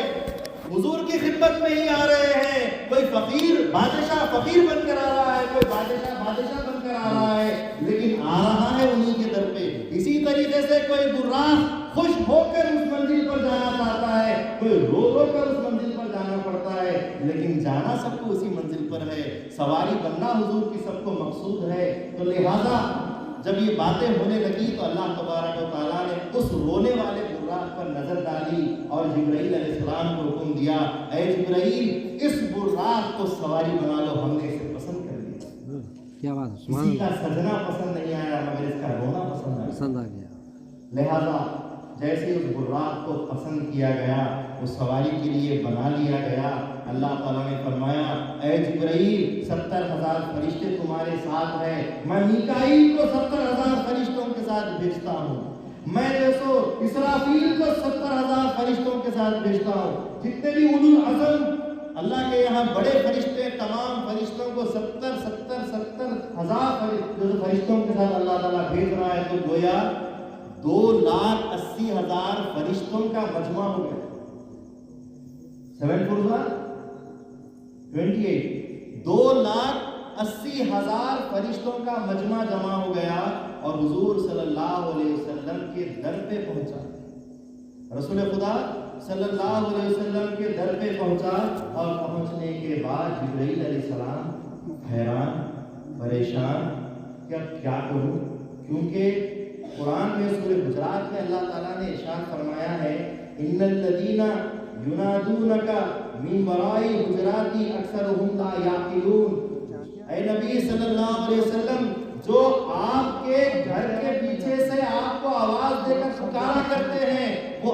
حضور کی خدمت میں ہی آ رہے ہیں۔ کوئی فقیر بادشاہ فقیر بن کر آ رہا ہے، کوئی بادشاہ بادشاہ بن کر آ رہا ہے، لیکن آ رہا ہے انہی کے در پہ۔ اسی طریقے سے کوئی براق خوش ہو کر اس منزل پر جانا چاہتا ہے، کوئی رو رو کر اس منزل پر جانا پڑتا ہے، لیکن جانا سب کو اسی منزل پر ہے۔ سواری بننا حضور کی سب کو مقصود ہے۔ تو لہذا جب یہ باتیں ہونے لگی تو اللہ تبارک و تعالیٰ نے اس رونے والے براق پر نظر ڈالی اور جبرائیل علیہ السلام کو حکم دیا، اے جبرائیل اس براق کو سواری بنا لو، ہم نے اسے پسند کر لیا۔ کیا بات ہے، سبحان کسی کا اللہ، سجنا پسند نہیں آیا مگر اس کا رونا پسند آیا۔ پسند آ گیا۔ لہذا جیسے اس براق کو پسند کیا گیا، اس سواری کے لیے بنا لیا گیا، اللہ تعالیٰ نے فرمایا اے جبرائیل 70,000 فرشتے تمہارے ساتھ ہیں، میں میکائیل کو 70,000 فرشتوں کے ساتھ بھیجتا ہوں، میں جو سو اسرافیل کو 70,000 فرشتوں کے ساتھ بھیجتا ہوں، جتنے بھی اولو العزم اللہ کے یہاں بڑے فرشتے، تمام فرشتوں کو 70,000 فرشتوں کے ساتھ اللہ تعالیٰ بھیج رہا ہے۔ تو گویا 2,80,000 فرشتوں کا مجمع ہو گیا۔ 7 4 28 2,80,000 فرشتوں کا مجمع جمع ہو گیا اور حضور صلی اللہ علیہ وسلم کے در پہ پہنچا۔ رسول خدا صلی اللہ علیہ وسلم کے در پہ پہنچا، اور پہنچنے کے بعد جبرائیل علیہ السلام حیران پریشان کہ اب کیا کروں، کیونکہ قرآن میں سورہ حجرات میں اللہ تعالیٰ نے ارشاد فرمایا ہے ان الذین ینادونک من وراء حجرات اکثرهم لا یعقلون۔ اے نبی صلی اللہ علیہ وسلم، جو آپ کے گھر کے پیچھے سے آپ کو آواز دے کر پکارا کرتے ہیں وہ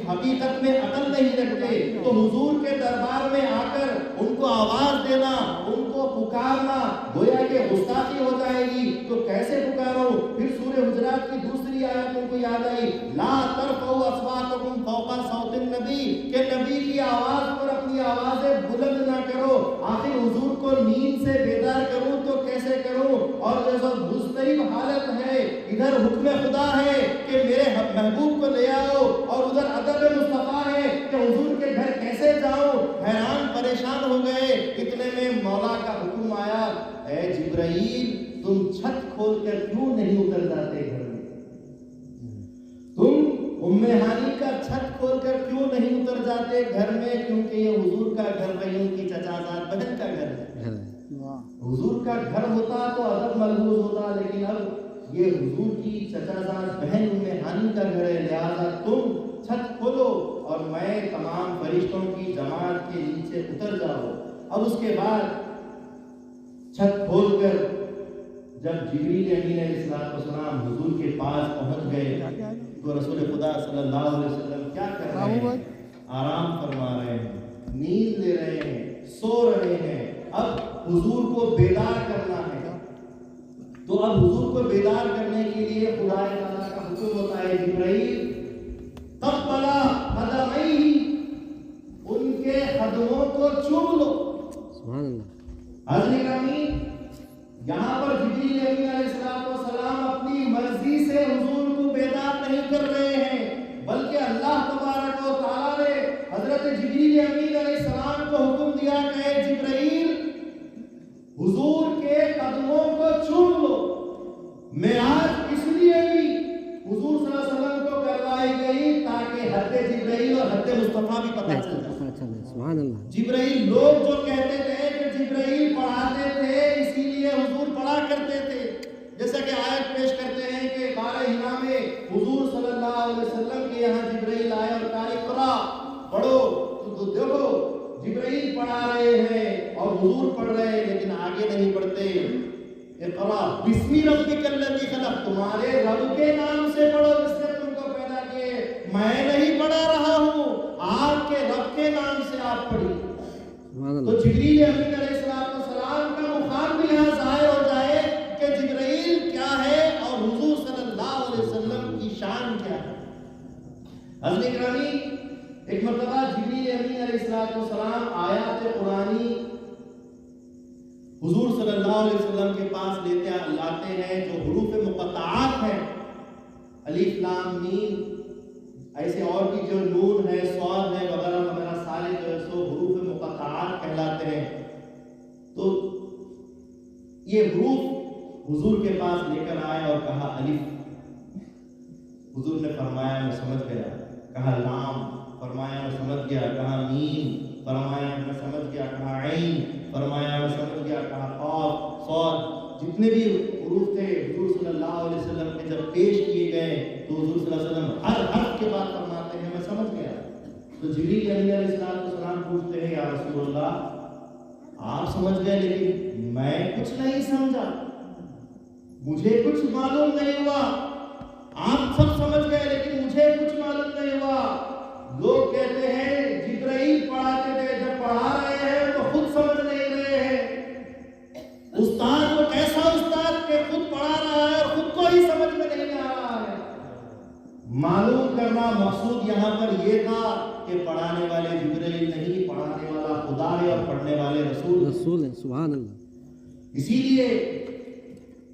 حقیقت میں عقل نہیں رکھتے، تو حضور کے دربار میں آ کر ان کو آواز دینا، ان کو پکارنا گویا کہ گستاخی ہو جائے گی، تو کیسے پکارو؟ پھر سورہ حجرات کی دوسری آیت ان کو یاد آئی، لا ترفعوا اصواتکم فوق صوت النبی، کہ نبی کی آواز پر اپنی آوازیں بلند نہ کرو۔ آخر حضور کو نیند سے بیدار کروں تو کیسے کروں؟ اور جیسا مضطرب حالت ہے، ادھر حکم خدا ہے کہ میرے محبوب کو لے آؤ، اور ادھر ادب مصطفیٰ ہے کہ حضور کے گھر کیسے جاؤں، حیران پریشان پریشان ہو گئے. اتنے میں مولا کا حکم آیا, اے جبرائیل تم چھت کھول کر کیوں نہیں اتر جاتے گھر میں؟ تم ام ہانی کا چھت کھول کر کیوں نہیں اتر جاتے گھر میں؟ کیونکہ یہ حضور کا گھر نہیں, ان کی چچا زاد بہن کا گھر ہے. حضور کا گھر ہوتا تو ادب ملحوظ ہوتا, لیکن اب یہ حضور کی چچا زاد بہن ام ہانی کا گھر ہے, لہذا تم چھت کھولو اور میں تمام فرشتوں کی جماعت کے نیچے اتر جاؤ. اب اس کے بعد چھت کھول کر جب جبریل امین علیہ السلام حضور کے پاس پہنچ گئے تو رسول خدا صلی اللہ علیہ وسلم کیا کر رہے ہیں؟ آرام فرما رہے ہیں, نیند لے رہے ہیں, سو رہے ہیں. اب حضور کو بیدار کرنا ہے. تو اب حضور کو بیدار کرنے کے لیے خدا تعالیٰ کا حکم ہوتا ہے, جبرائیل تقبلا قدمئی, ان کے قدموں کو چوم لو. سبحان اللہ. حضرت گرامی, یہاں پر جبریل امین علیہ السلام اپنی مرضی سے حضور کو بیدار نہیں کر رہے ہیں, بلکہ اللہ تبارک و تعالیٰ نے حضرت جبریل امین علیہ السلام کو حکم دیا کہ جبرائیل حضور کے قدموں کو چوم لو. معراج اس لیے بھی حضور صلی اللہ علیہ وسلم کو کروائی گئی تاکہ حد جبرائیل اور حد مصطفیٰ بھی پتہ چل جائے. سبحان اللہ. جبرائیل, لوگ جو کہتے تھے کہ جبرائیل پڑھاتے تھے اسی لیے حضور پڑھا کرتے تھے, جیسا کہ آیت پیش کرتے ہیں کہ غار حرا میں حضور صلی اللہ علیہ وسلم کے یہاں جبرائیل آئے اور کہا اقرا, پڑھو. تو دیکھو جبرائیل پڑھا رہے ہیں اور حضور پڑھ رہے ہیں, لیکن آگے نہیں پڑھتے. اقرا بسم ربک الذی خلق, تمہارے رب کے نام سے پڑھو جس نے تم کو پیدا کیے. میں نہیں پڑھا رہا ہوں, آپ کے رب کے نام سے آپ پڑھی. تو جبریل امین علیہ السلام کا مقام بھی یہاں ظاہر ہو جائے کہ جبرائیل کیا ہے اور حضور صلی اللہ علیہ وسلم کی شان کیا ہے. حضرت گرامی, ایک مرتبہ جبریل امین علیہ السلام آیات قرآنی حضور صلی اللہ علیہ وسلم کے پاس لاتے ہیں جو حروف مقطعات ہیں, الف لام میم, ایسے اور بھی جو نون ہے, صاد ہے, وغیرہ وغیرہ, سارے جو ہے سو حروف مقطعات کہلاتے ہیں. تو یہ حروف حضور کے پاس لے کر آئے اور کہا الف, حضور نے فرمایا میں سمجھ گیا. کہا لام, فرمایا میں سمجھ گیا. کہا میم, فرمایا میں سمجھ گیا. کہا عین, فرمایا میں سمجھ گیا. کہا قاف, صاد, جتنے بھی حروف تھے حضور صلی اللہ علیہ وسلم کے جب پیش کیے گئے تو حضور صلی اللہ علیہ وسلم ہر حرف کے بعد فرماتے ہیں میں سمجھ گیا. تو جبریل علیہ السلام پوچھتے ہیں یا رسول اللہ آپ سمجھ گئے لیکن میں کچھ نہیں سمجھا, مجھے کچھ معلوم نہیں ہوا. آپ سب سمجھ گئے لیکن مجھے کچھ معلوم نہیں ہوا. لوگ کہتے ہیں جبرائیل پڑھاتے تھے, جب پڑھا رہے ہیں تو خود سمجھ نہیں رہے ہیں. استاد کو کیسا استاد کہ خود پڑھا رہا ہے اور خود کو ہی سمجھ میں نہیں آ رہا ہے. معلوم کرنا مقصود یہاں پر یہ تھا کہ پڑھانے والے جبرائیل نہیں, پڑھانے والا خدا ہے اور پڑھنے والے رسول ہے. سبحان اللہ. اسی لیے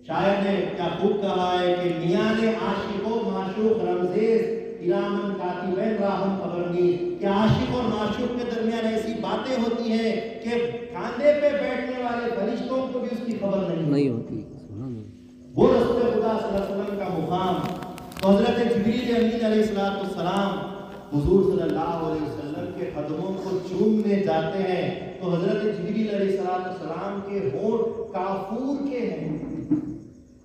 شاعر نے کیا خوب کہا ہے کہ میان عاشق و معشوق رمزیز کرامن کاتبین راہم خبرنیز, کہ عاشق اور معشوق کے درمیان ایسی باتیں ہوتی ہیں کہ کاندھے پہ بیٹھنے والے فرشتوں کو بھی اس کی خبر نہیں ہوتی. وہ رسول خدا صلی اللہ علیہ وسلم کا مقام. تو حضرت جبریل امین علیہ السلام حضور صلی اللہ علیہ وسلم کے قدموں کو چومنے جاتے ہیں تو حضرت جبریل علیہ السلام کے ہونٹ کافور کے ہیں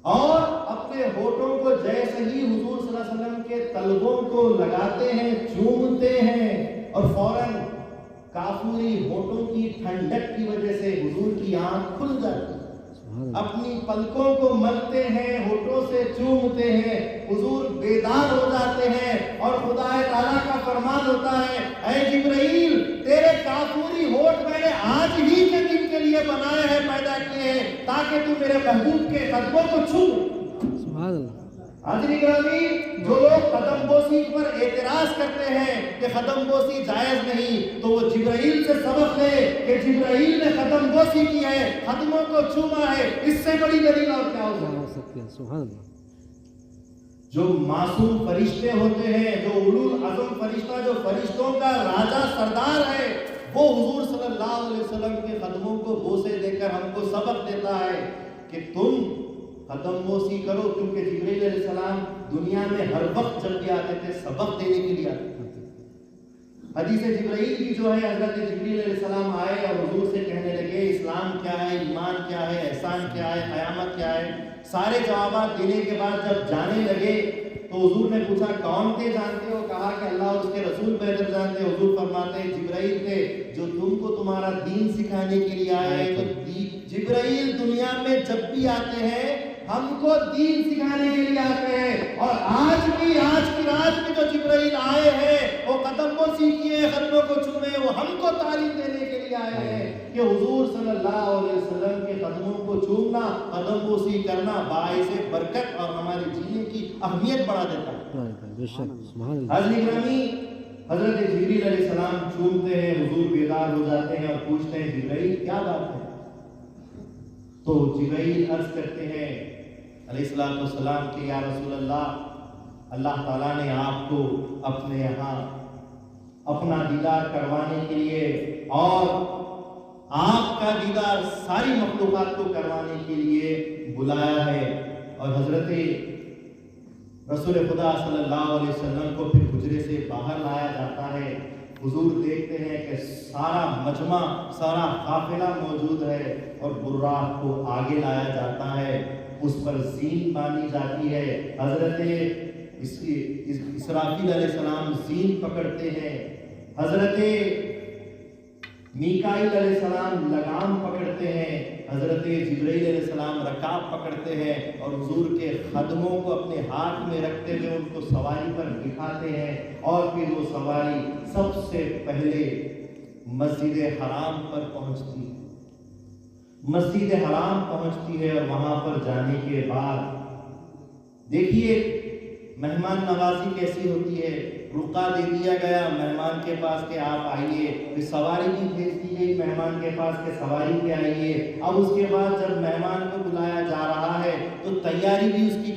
اور اپنے ہونٹوں کو جیسے ہی حضور صلی اللہ علیہ وسلم کے تلووں کو لگاتے ہیں, چومتے ہیں, اور فوراً کافوری ہونٹوں کی ٹھنڈک کی وجہ سے حضور کی آنکھ کھل جاتی ہے. اپنی پلکوں کو ملتے ہیں, ہونٹوں سے چومتے ہیں, حضور بیدار ہو جاتے ہیں اور خدا تعالیٰ کا فرمان ہوتا ہے اے جبرائیل تیرے کافوری ہونٹ میں نے آج ہی کے دن کے لیے بنائے ہیں, پیدا کیے ہیں تاکہ تو میرے محبوب کے قدموں کو چھو. سبحان اللہ. حاضرین گرامی, جو لوگ قدم بوسی پر اعتراض کرتے ہیں کہ قدم بوسی جائز نہیں, تو وہ جبرائیل سے سبق لے کہ جبرائیل نے قدم بوسی کی ہے, قدموں کو چھوما ہے, اس سے بڑی دلیل اور کیا ہو سکتی ہے. سبحان اللہ. جو معصوم فرشتے ہوتے ہیں, جو اولو العزم فرشتہ, جو فرشتوں کا راجہ سردار ہے, وہ حضور صلی اللہ علیہ وسلم کے قدموں کو بوسے دے کر ہم کو سبق دیتا ہے کہ تم قدم بوسی کرو، کیونکہ جبرائیل علیہ السلام دنیا میں ہر وقت جب بھی آتے تھے سبق دینے کے لیے آتے تھے۔ حدیث جبرائیل کی جو ہے، حضرت جبرائیل علیہ السلام آئے اور حضور سے کہنے لگے اسلام کیا ہے، ایمان کیا ہے، احسان کیا ہے، قیامت کیا ہے۔ سارے جوابات دینے کے بعد جب جانے لگے تو حضور نے پوچھا کون تھے جانتے ہو؟ کہا کہ اللہ اور اس کے رسول بہتر جانتے۔ حضور فرماتے ہیں جبرائیل تھے جو تم کو تمہارا دین سکھانے کے لیے آئے ہیں۔ تو جبرائیل دنیا میں جب بھی آتے ہیں ہم کو دین سکھانے کے لیے آتے ہیں، اور آج بھی آج کی رات میں جو جبرائیل آئے ہیں وہ قدم کو سیکھیے، قدموں کو چومے، وہ ہم کو تعلیم دینے کے لیے آئے ہیں کہ حضور صلی اللہ علیہ وسلم کے قدموں کو چومنا، قدم بوسی کرنا باعث برکت اور ہمارے جینے کی اہمیت بڑھا دیتا ہے۔ بے شک سبحان اللہ۔ حضرت گرامی، حضرت جبرائیل علیہ السلام چومتے ہیں، حضور بیدار ہو جاتے ہیں اور پوچھتے ہیں جبرائیل کیا بات ہے؟ تو جبرائیل عرض کرتے ہیں علیہ السلام کہ یا رسول اللہ تعالیٰ نے آپ کو اپنے یہاں اپنا دیدار کروانے کے لیے اور آپ کا دیدار ساری مخلوقات کو کروانے کے لیے بلایا ہے۔ اور حضرت رسول خدا صلی اللہ علیہ وسلم کو پھر حجرے سے باہر لایا جاتا ہے۔ حضور دیکھتے ہیں کہ سارا مجمع، سارا قافلہ موجود ہے، اور براق کو آگے لایا جاتا ہے، اس پر زین باندھی جاتی ہے۔ حضرت اسرافیل علیہ السلام زین پکڑتے ہیں، حضرت میکائیل علیہ السلام لگام پکڑتے ہیں، حضرت جبرائیل علیہ السلام رکاب پکڑتے ہیں، اور حضور کے قدموں کو اپنے ہاتھ میں رکھتے ہوئے ان کو سواری پر بٹھاتے ہیں، اور پھر وہ سواری سب سے پہلے مسجد حرام پر پہنچتی ہے۔ مسجد حرام پہنچتی ہے، اور وہاں پر جانے کے بعد دیکھیے مہمان نوازی کیسی ہوتی ہے۔ رکا دے دیا گیا مہمان کے پاس کہ آپ آئیے، پھر سواری بھی بھیج دی گئی مہمان کے پاس کہ سواری پہ آئیے۔ اب اس کے بعد جب مہمان کو بلایا جا رہا ہے تو تیاری بھی اس کی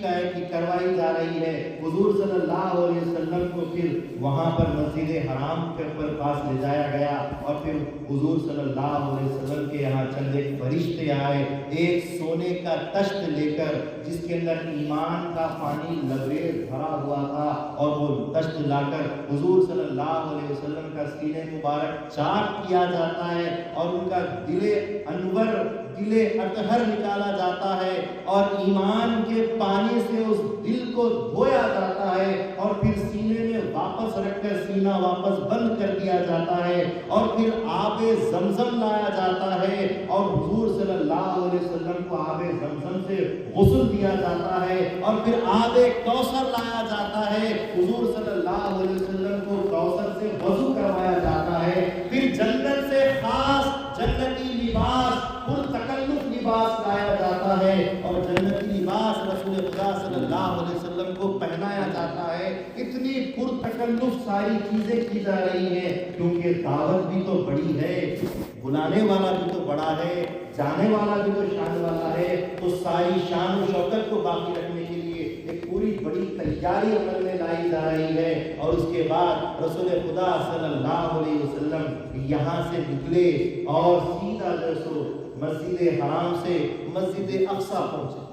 کروائی جا رہی ہے۔ حضور صلی اللہ علیہ وسلم کو پھر وہاں پر مسجد حرام کے پاس لے جایا گیا، اور پھر حضور صلی اللہ علیہ وسلم کے یہاں چند ایک فرشتے آئے، ایک سونے کا تشت لے کر جس کے اندر ایمان کا پانی لبریز بھرا ہوا تھا، اور وہ تشت لا کر حضور صلی اللہ علیہ وسلم کا سینے مبارک چاک کیا جاتا ہے، اور ان کا دل انور، دل اطہر نکالا جاتا ہے، اور ایمان کے پانی سے اس دل کو دھویا جاتا ہے، اور پھر سینے میں واپس رکھ کر سینہ واپس بند کر دیا جاتا ہے، اور پھر آب زمزم لایا جاتا ہے، اور حضور صلی اللہ علیہ وسلم کو آب زمزم سے غسل دیا جاتا ہے، اور پھر آب کوثر لایا جاتا ہے، حضور صلی اللہ علیہ وسلم کو کوثر سے وضو کروایا جاتا ہے، پھر جنت سے خاص جنتی لباس، پرتکلف لباس لایا جاتا ہے، اور جنتی لباس رسول خدا صلی اللہ علیہ وسلم کو پہنایا جاتا ہے۔ اتنی پرتکلف ساری چیزیں کی جا رہی ہیں، کیونکہ دعوت بھی تو بڑی ہے، بلانے والا بھی تو بڑا ہے، جانے والا بھی تو شان والا ہے، تو ساری شان و شوکت کو باقی رکھنے کے لیے ایک پوری بڑی تیاری عمل میں لائی جا رہی ہے۔ اور اس کے بعد رسول خدا صلی اللہ علیہ وسلم یہاں سے نکلے اور سیدھا جو سو مسجد حرام سے مسجد اقصی پہنچے۔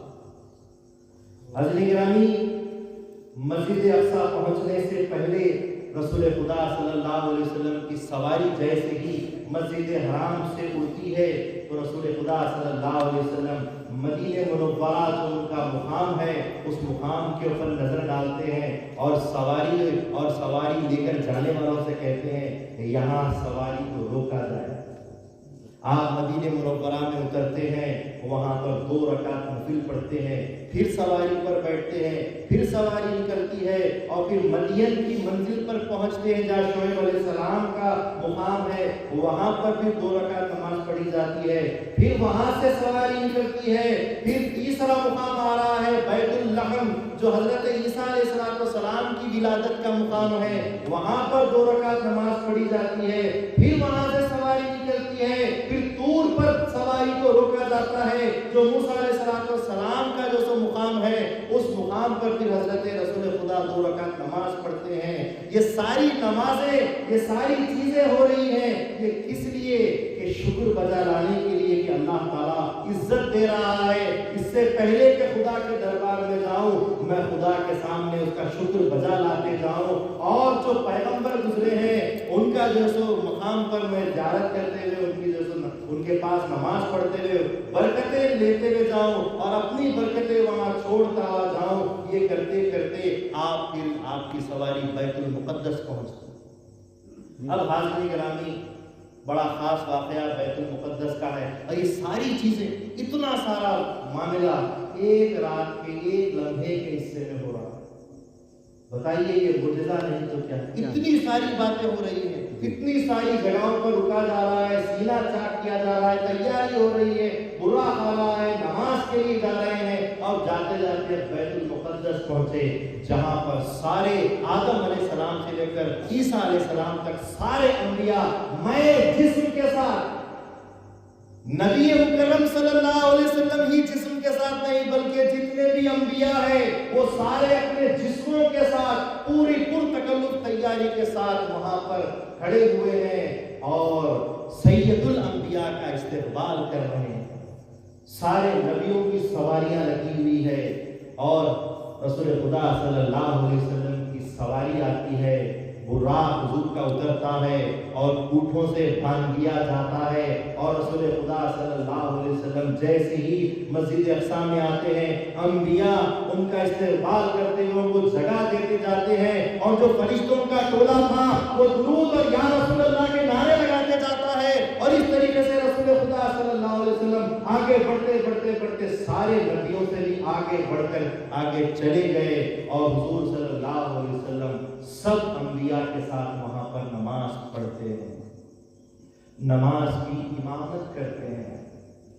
حضرت گرامی، مسجد اقصی پہنچنے سے پہلے رسول خدا صلی اللہ علیہ وسلم کی سواری جیسے ہی مسجد حرام سے اڑتی ہے تو رسول خدا صلی اللہ علیہ وسلم مدینہ منورہ جو ان کا مقام ہے اس مقام کے اوپر نظر ڈالتے ہیں، اور سواری لے کر جانے والوں سے کہتے ہیں کہ یہاں سواری کو روکا جائے۔ آپ مدینہ منورہ میں اترتے ہیں، وہاں پر 2 رکعت نفل پڑھتے ہیں، پھر سواری پر بیٹھتے ہیں، پھر سواری نکلتی ہے، اور پھر مدین کی منزل پر پہنچتے ہیں جہاں شعیب علیہ السلام کا مقام ہے، وہاں پر بھی 2 رکعت نماز پڑھی جاتی ہے، پھر وہاں سے سواری نکلتی ہے، پھر تیسرا مقام آ رہا ہے بیت اللحم جو حضرت عیسیٰ علیہ السلام کی ولادت کا مقام ہے، وہاں پر 2 رکعت نماز پڑھی جاتی ہے، پھر وہاں سے سواری نکلتی ہے، پھر طور پر سواری سواری کو روکا جاتا ہے، جو موسیٰ علیہ السلام کا جو سو مقام ہے اس مقام پر پھر حضرت رسول خدا 2 رکعت نماز پڑھتے ہیں۔ یہ ساری نمازیں، یہ ساری چیزیں ہو رہی ہیں، یہ کس لیے؟ کہ شکر بجا لانے کے لیے کہ اللہ تعالیٰ عزت دے رہا ہے۔ اس سے پہلے کہ خدا کے دربار میں جاؤں، میں خدا کے سامنے اس کا شکر بجا لاتے جاؤں، اور جو پیغمبر گزرے ہیں ان کا جو سو مقام پر میں زیارت کرتے ہوئے ان کی جو سو ان کے پاس نماز پڑھتے ہوئے برکتیں لیتے ہوئے جاؤں، اور اپنی برکتیں وہاں چھوڑتا ہوا جاؤں۔ یہ کرتے کرتے آپ پھر آپ کی سواری بیت المقدس پہنچ۔ اب حاضرین گرامی، بڑا خاص واقعہ بیت المقدس کا ہے، اور یہ ساری چیزیں، اتنا سارا معاملہ ایک رات کے ایک لمحے کے حصے میں ہو رہا ہے۔ بتائیے یہ معجزہ نہیں تو کیا؟ اتنی ساری باتیں ہو رہی ہیں، اتنی ساری جگہوں پر رکا جا رہا ہے، سینہ چاک کیا جا رہا ہے، تیاری ہو رہی ہے، برا کھا رہا ہے، نماز کے لیے جا رہے ہیں، اور جاتے جاتے بیت المقدس پہنچے، جہاں پر سارے آدم علیہ السلام سے لے کر عیسیٰ علیہ السلام تک سارے انبیاء میں جسم کے ساتھ، نبی مکرم صلی اللہ علیہ وسلم ہی جسم کے ساتھ نہیں بلکہ جتنے بھی انبیاء ہیں وہ سارے اپنے جسموں کے ساتھ پوری پرتکلف تیاری کے ساتھ وہاں پر کھڑے ہوئے ہیں اور سید الانبیاء کا استقبال کر رہے ہیں۔ سارے نبیوں کی سواریاں لگی ہوئی ہے، اور رسول خدا صلی اللہ علیہ وسلم کی سواری آتی ہے، براق حضور کا اترتا ہے اور اونٹوں سے باندھ دیا جاتا ہے، اور رسول خدا صلی اللہ علیہ وسلم جیسے ہی مسجد اقصی میں آتے ہیں، انبیاء ان کا استقبال کرتے ہوئے ان کو جگہ دیتے جاتے ہیں، اور جو فرشتوں کا ٹولہ تھا وہ درود اور یا رسول اللہ کے نعرے لگاتے جاتا ہے، اور اس طریقے سے رسول خدا صلی اللہ علیہ وسلم آگے بڑھتے بڑھتے بڑھتے سارے نبیوں سے بھی آگے بڑھ کر آگے چلے گئے، اور حضور صلی اللہ علیہ وسلم سب انبیاء کے ساتھ وہاں پر نماز پڑھتے ہیں، نماز کی امامت کرتے ہیں۔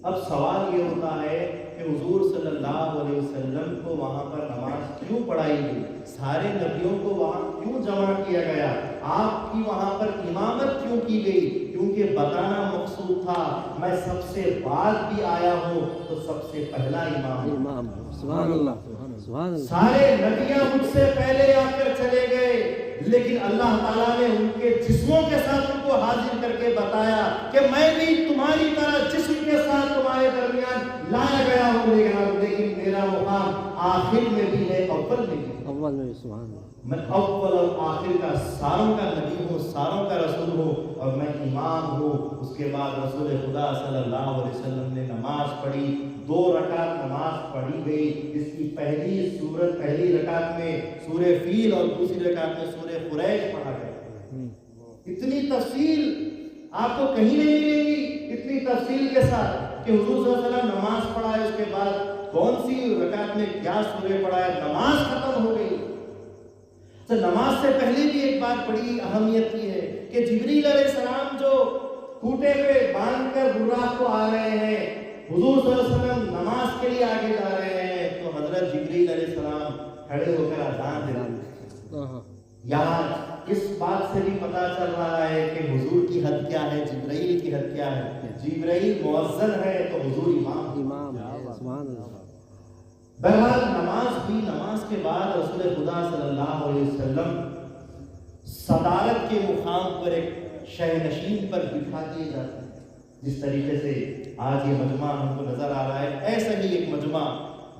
اب سوال یہ ہوتا ہے کہ حضور صلی اللہ علیہ وسلم کو وہاں پر نماز کیوں پڑھائی گئی؟ سارے نبیوں کو وہاں کیوں جمع کیا گیا؟ آپ کی وہاں پر امامت کیوں کی گئی؟ کیونکہ بتانا مقصود تھا میں سب سے بعد بھی آیا ہوں تو سب سے پہلا امام ہوں۔ سبحان اللہ، سبحان اللہ۔ سارے نبیاں مجھ سے پہلے آ کر چلے گئے، لیکن اللہ تعالیٰ نے ان کے جسموں کے ساتھ ان کو حاضر کر کے بتایا کہ میں بھی تمہاری طرح جسم کے ساتھ تمہارے درمیان لایا گیا ہوں، لیکن میرا مقام آخر میں بھی ہے، اول میں بھی۔ اول میں، سبحان اللہ۔ میں اول اور آخر کا ساروں کا نبی ہوں، ساروں کا رسول ہوں، اور میں امام ہوں۔ اس کے بعد رسول خدا صلی اللہ علیہ وسلم نے نماز پڑھی، 2 رکعت نماز پڑھی گئی، جس کی پہلی سورت پہلی رکعت میں سورہ فیل اور دوسری رکعت میں سورہ قریش پڑھا گیا۔ اتنی تفصیل آپ کو کہیں نہیں ملے گی، اتنی تفصیل کے ساتھ کہ حضور صلی اللہ علیہ وسلم نماز پڑھائے، اس کے بعد کون سی رکعت میں کیا سورہ پڑھائے، نماز ختم ہو گئی۔ تو نماز سے پہلے بھی ایک بات بڑی اہمیت کی ہے کہ جبریل علیہ السلام جو کوٹے پہ باندھ کر براق کو آ رہے ہیں، حضور صلی اللہ علیہ وسلم نماز کے لیے آگے جا رہے ہیں، تو حضرت جبریل علیہ السلام کھڑے ہو کر اذان دے رہے ہیں۔ یہاں اس بات سے بھی پتا چل رہا ہے کہ حضور کی حد کیا ہے، جبرائیل کی حد کیا ہے۔ جبرائیل مؤذن ہے تو حضور امام ہے۔ سبحان اللہ۔ بہرحال نماز ہوئی، نماز کے بعد رسول خدا صلی اللہ علیہ وسلم صدارت کے مقام پر ایک شہنشین پر بٹھا دیے جاتے ہیں، جس طریقے سے آج یہ مجمع ہم کو نظر آ رہا ہے، ایسا ہی ایک مجمع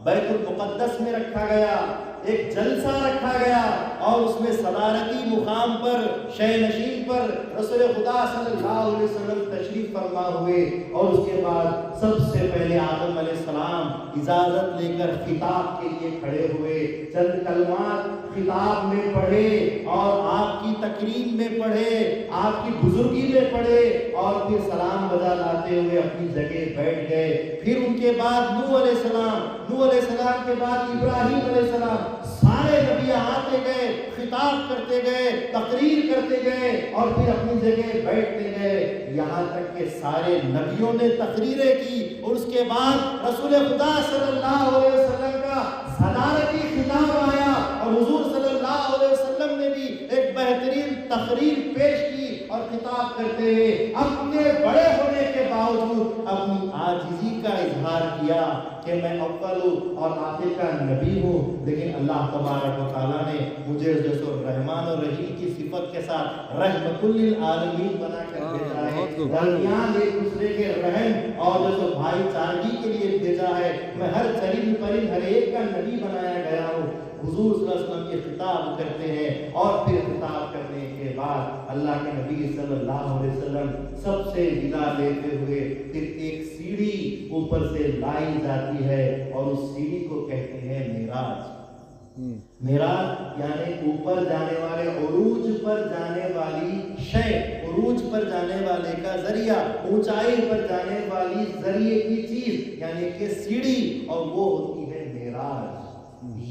بیت المقدس میں رکھا گیا، ایک جلسہ رکھا گیا، اور اس میں صدارتی مقام پر شہنشین پر رسول خدا صلی اللہ علیہ وسلم تشریف فرما ہوئے، اور اس کے بعد سب سے پہلے آدم علیہ السلام اجازت لے کر خطاب کے لیے کھڑے ہوئے، چند کلمات خطاب میں پڑھے اور آپ کی تکریم میں پڑھے، آپ کی بزرگی میں پڑھے، اور پھر سلام بجا لاتے ہوئے اپنی جگہ بیٹھ گئے۔ پھر ان کے بعد نوح علیہ السلام کے بعد ابراہیم علیہ السلام، سارے نبی آتے گئے، خطاب کرتے گئے، تقریر کرتے گئے، اور پھر اپنی جگہ بیٹھتے گئے، یہاں تک کہ سارے نبیوں نے تقریریں کی، اور اس کے بعد رسول خدا صلی اللہ علیہ وسلم کا صدارتی خطاب آیا، اور حضور صلی اللہ علیہ وسلم نے بھی ایک بہترین تقریر پیش کی اور خطاب کرتے ہوئے اپنے بڑے ہونے کے باوجود اپنی عاجزی کا اظہار کیا کہ میں اول اور آخر کا نبی ہوں، لیکن اللہ تبارک و تعالیٰ نے مجھے جو رحمان اور رحیم کی صفت کے ساتھ رحمت للعالمین بنا کر بھیجا ہے، درمیان ایک دوسرے کے رحم اور جو بھائی چارگی کے لیے بھیجا ہے، میں ہر چرند پرند ہر ایک کا نبی بنایا گیا ہوں۔ حضور صلی اللہ علیہ وسلم یہ خطاب کرتے ہیں اور پھر خطاب کرنے کے بعد اللہ کے نبی صلی اللہ علیہ وسلم سب سے ودا لیتے ہوئے پھر ایک سیڑھی اوپر سے لائی جاتی ہے اور اس سیڑھی کو کہتے ہیں معراج۔ معراج یعنی اوپر جانے والے، عروج پر جانے والی شے، عروج پر جانے والے کا ذریعہ، اونچائی پر جانے والی ذریعے کی چیز یعنی کہ سیڑھی، اور وہ ہوتی ہے معراج۔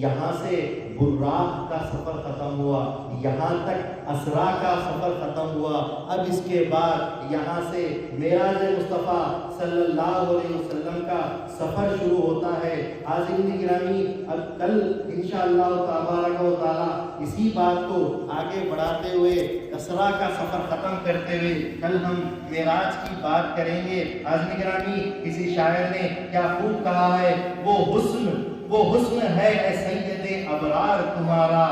یہاں سے براق کا سفر ختم ہوا، یہاں تک اسرا کا سفر ختم ہوا، اب اس کے بعد یہاں سے معراج مصطفیٰ صلی اللہ علیہ وسلم کا سفر شروع ہوتا ہے۔ حاضرین گرامی، اب کل انشاءاللہ تبارک و تعالی اسی بات کو آگے بڑھاتے ہوئے اسرا کا سفر ختم کرتے ہوئے کل ہم معراج کی بات کریں گے۔ حاضرین گرامی، کسی شاعر نے کیا خوب کہا ہے، وہ حسن ہے اے سید ابرار تمہارا،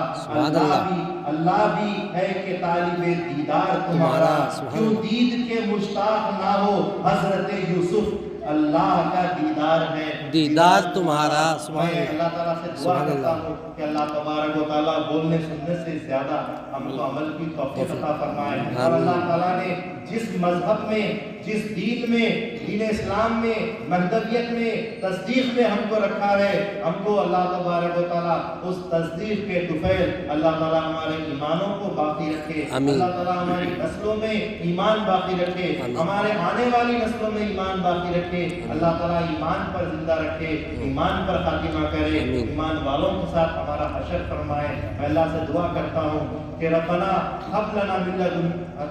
اللہ بھی ہے کہ طالب دیدار تمہارا، کیوں دید کے مشتاق نہ ہو حضرت یوسف، اللہ کا دیدار ہے دیدار تمہارا۔ میں اللہ تعالیٰ سے دعا کرتا ہوں کہ اللہ تبارک و تعالیٰ بولنے سننے سے زیادہ ہم کو عمل کی توفیق عطا فرمائے، اور اللہ تعالیٰ نے جس مذہب میں، جس دین میں، دین اسلام میں، مہدویت میں، تصدیق میں ہم کو رکھا ہے، ہم کو اللہ تبارک و تعالیٰ اس تصدیق کے طفیل اللہ تعالیٰ ہمارے ایمانوں کو باقی رکھے، اللہ تعالیٰ ہماری نسلوں میں ایمان باقی رکھے، ہمارے آنے والی نسلوں میں ایمان باقی رکھے، اللہ تعالیٰ ایمان پر زندہ رکھے، ایمان پر خاتمہ کرے، ایمان والوں کے ساتھ ہمارا حشر فرمائے۔ میں اللہ سے دعا کرتا ہوں کہ ربنا هب لنا من لدن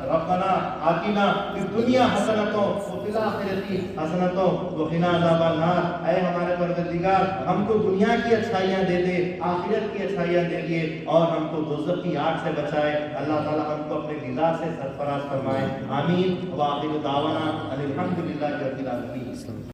ربنا آتنا فی الدنیا حسنۃ وفی الآخرۃ حسنۃ وقنا عذاب النار۔ اے ہمارے پروردگار، ہم کو دنیا کی اچھائیاں دے دے، آخرت کی اچھائیاں دے دیے، اور ہم کو دوزخ کی آگ سے بچائے۔ اللہ تعالیٰ ہم کو اپنے دیدار سے سرفراز فرمائے، آمین۔ وآخر دعوانا ان الحمد للہ رب العالمین۔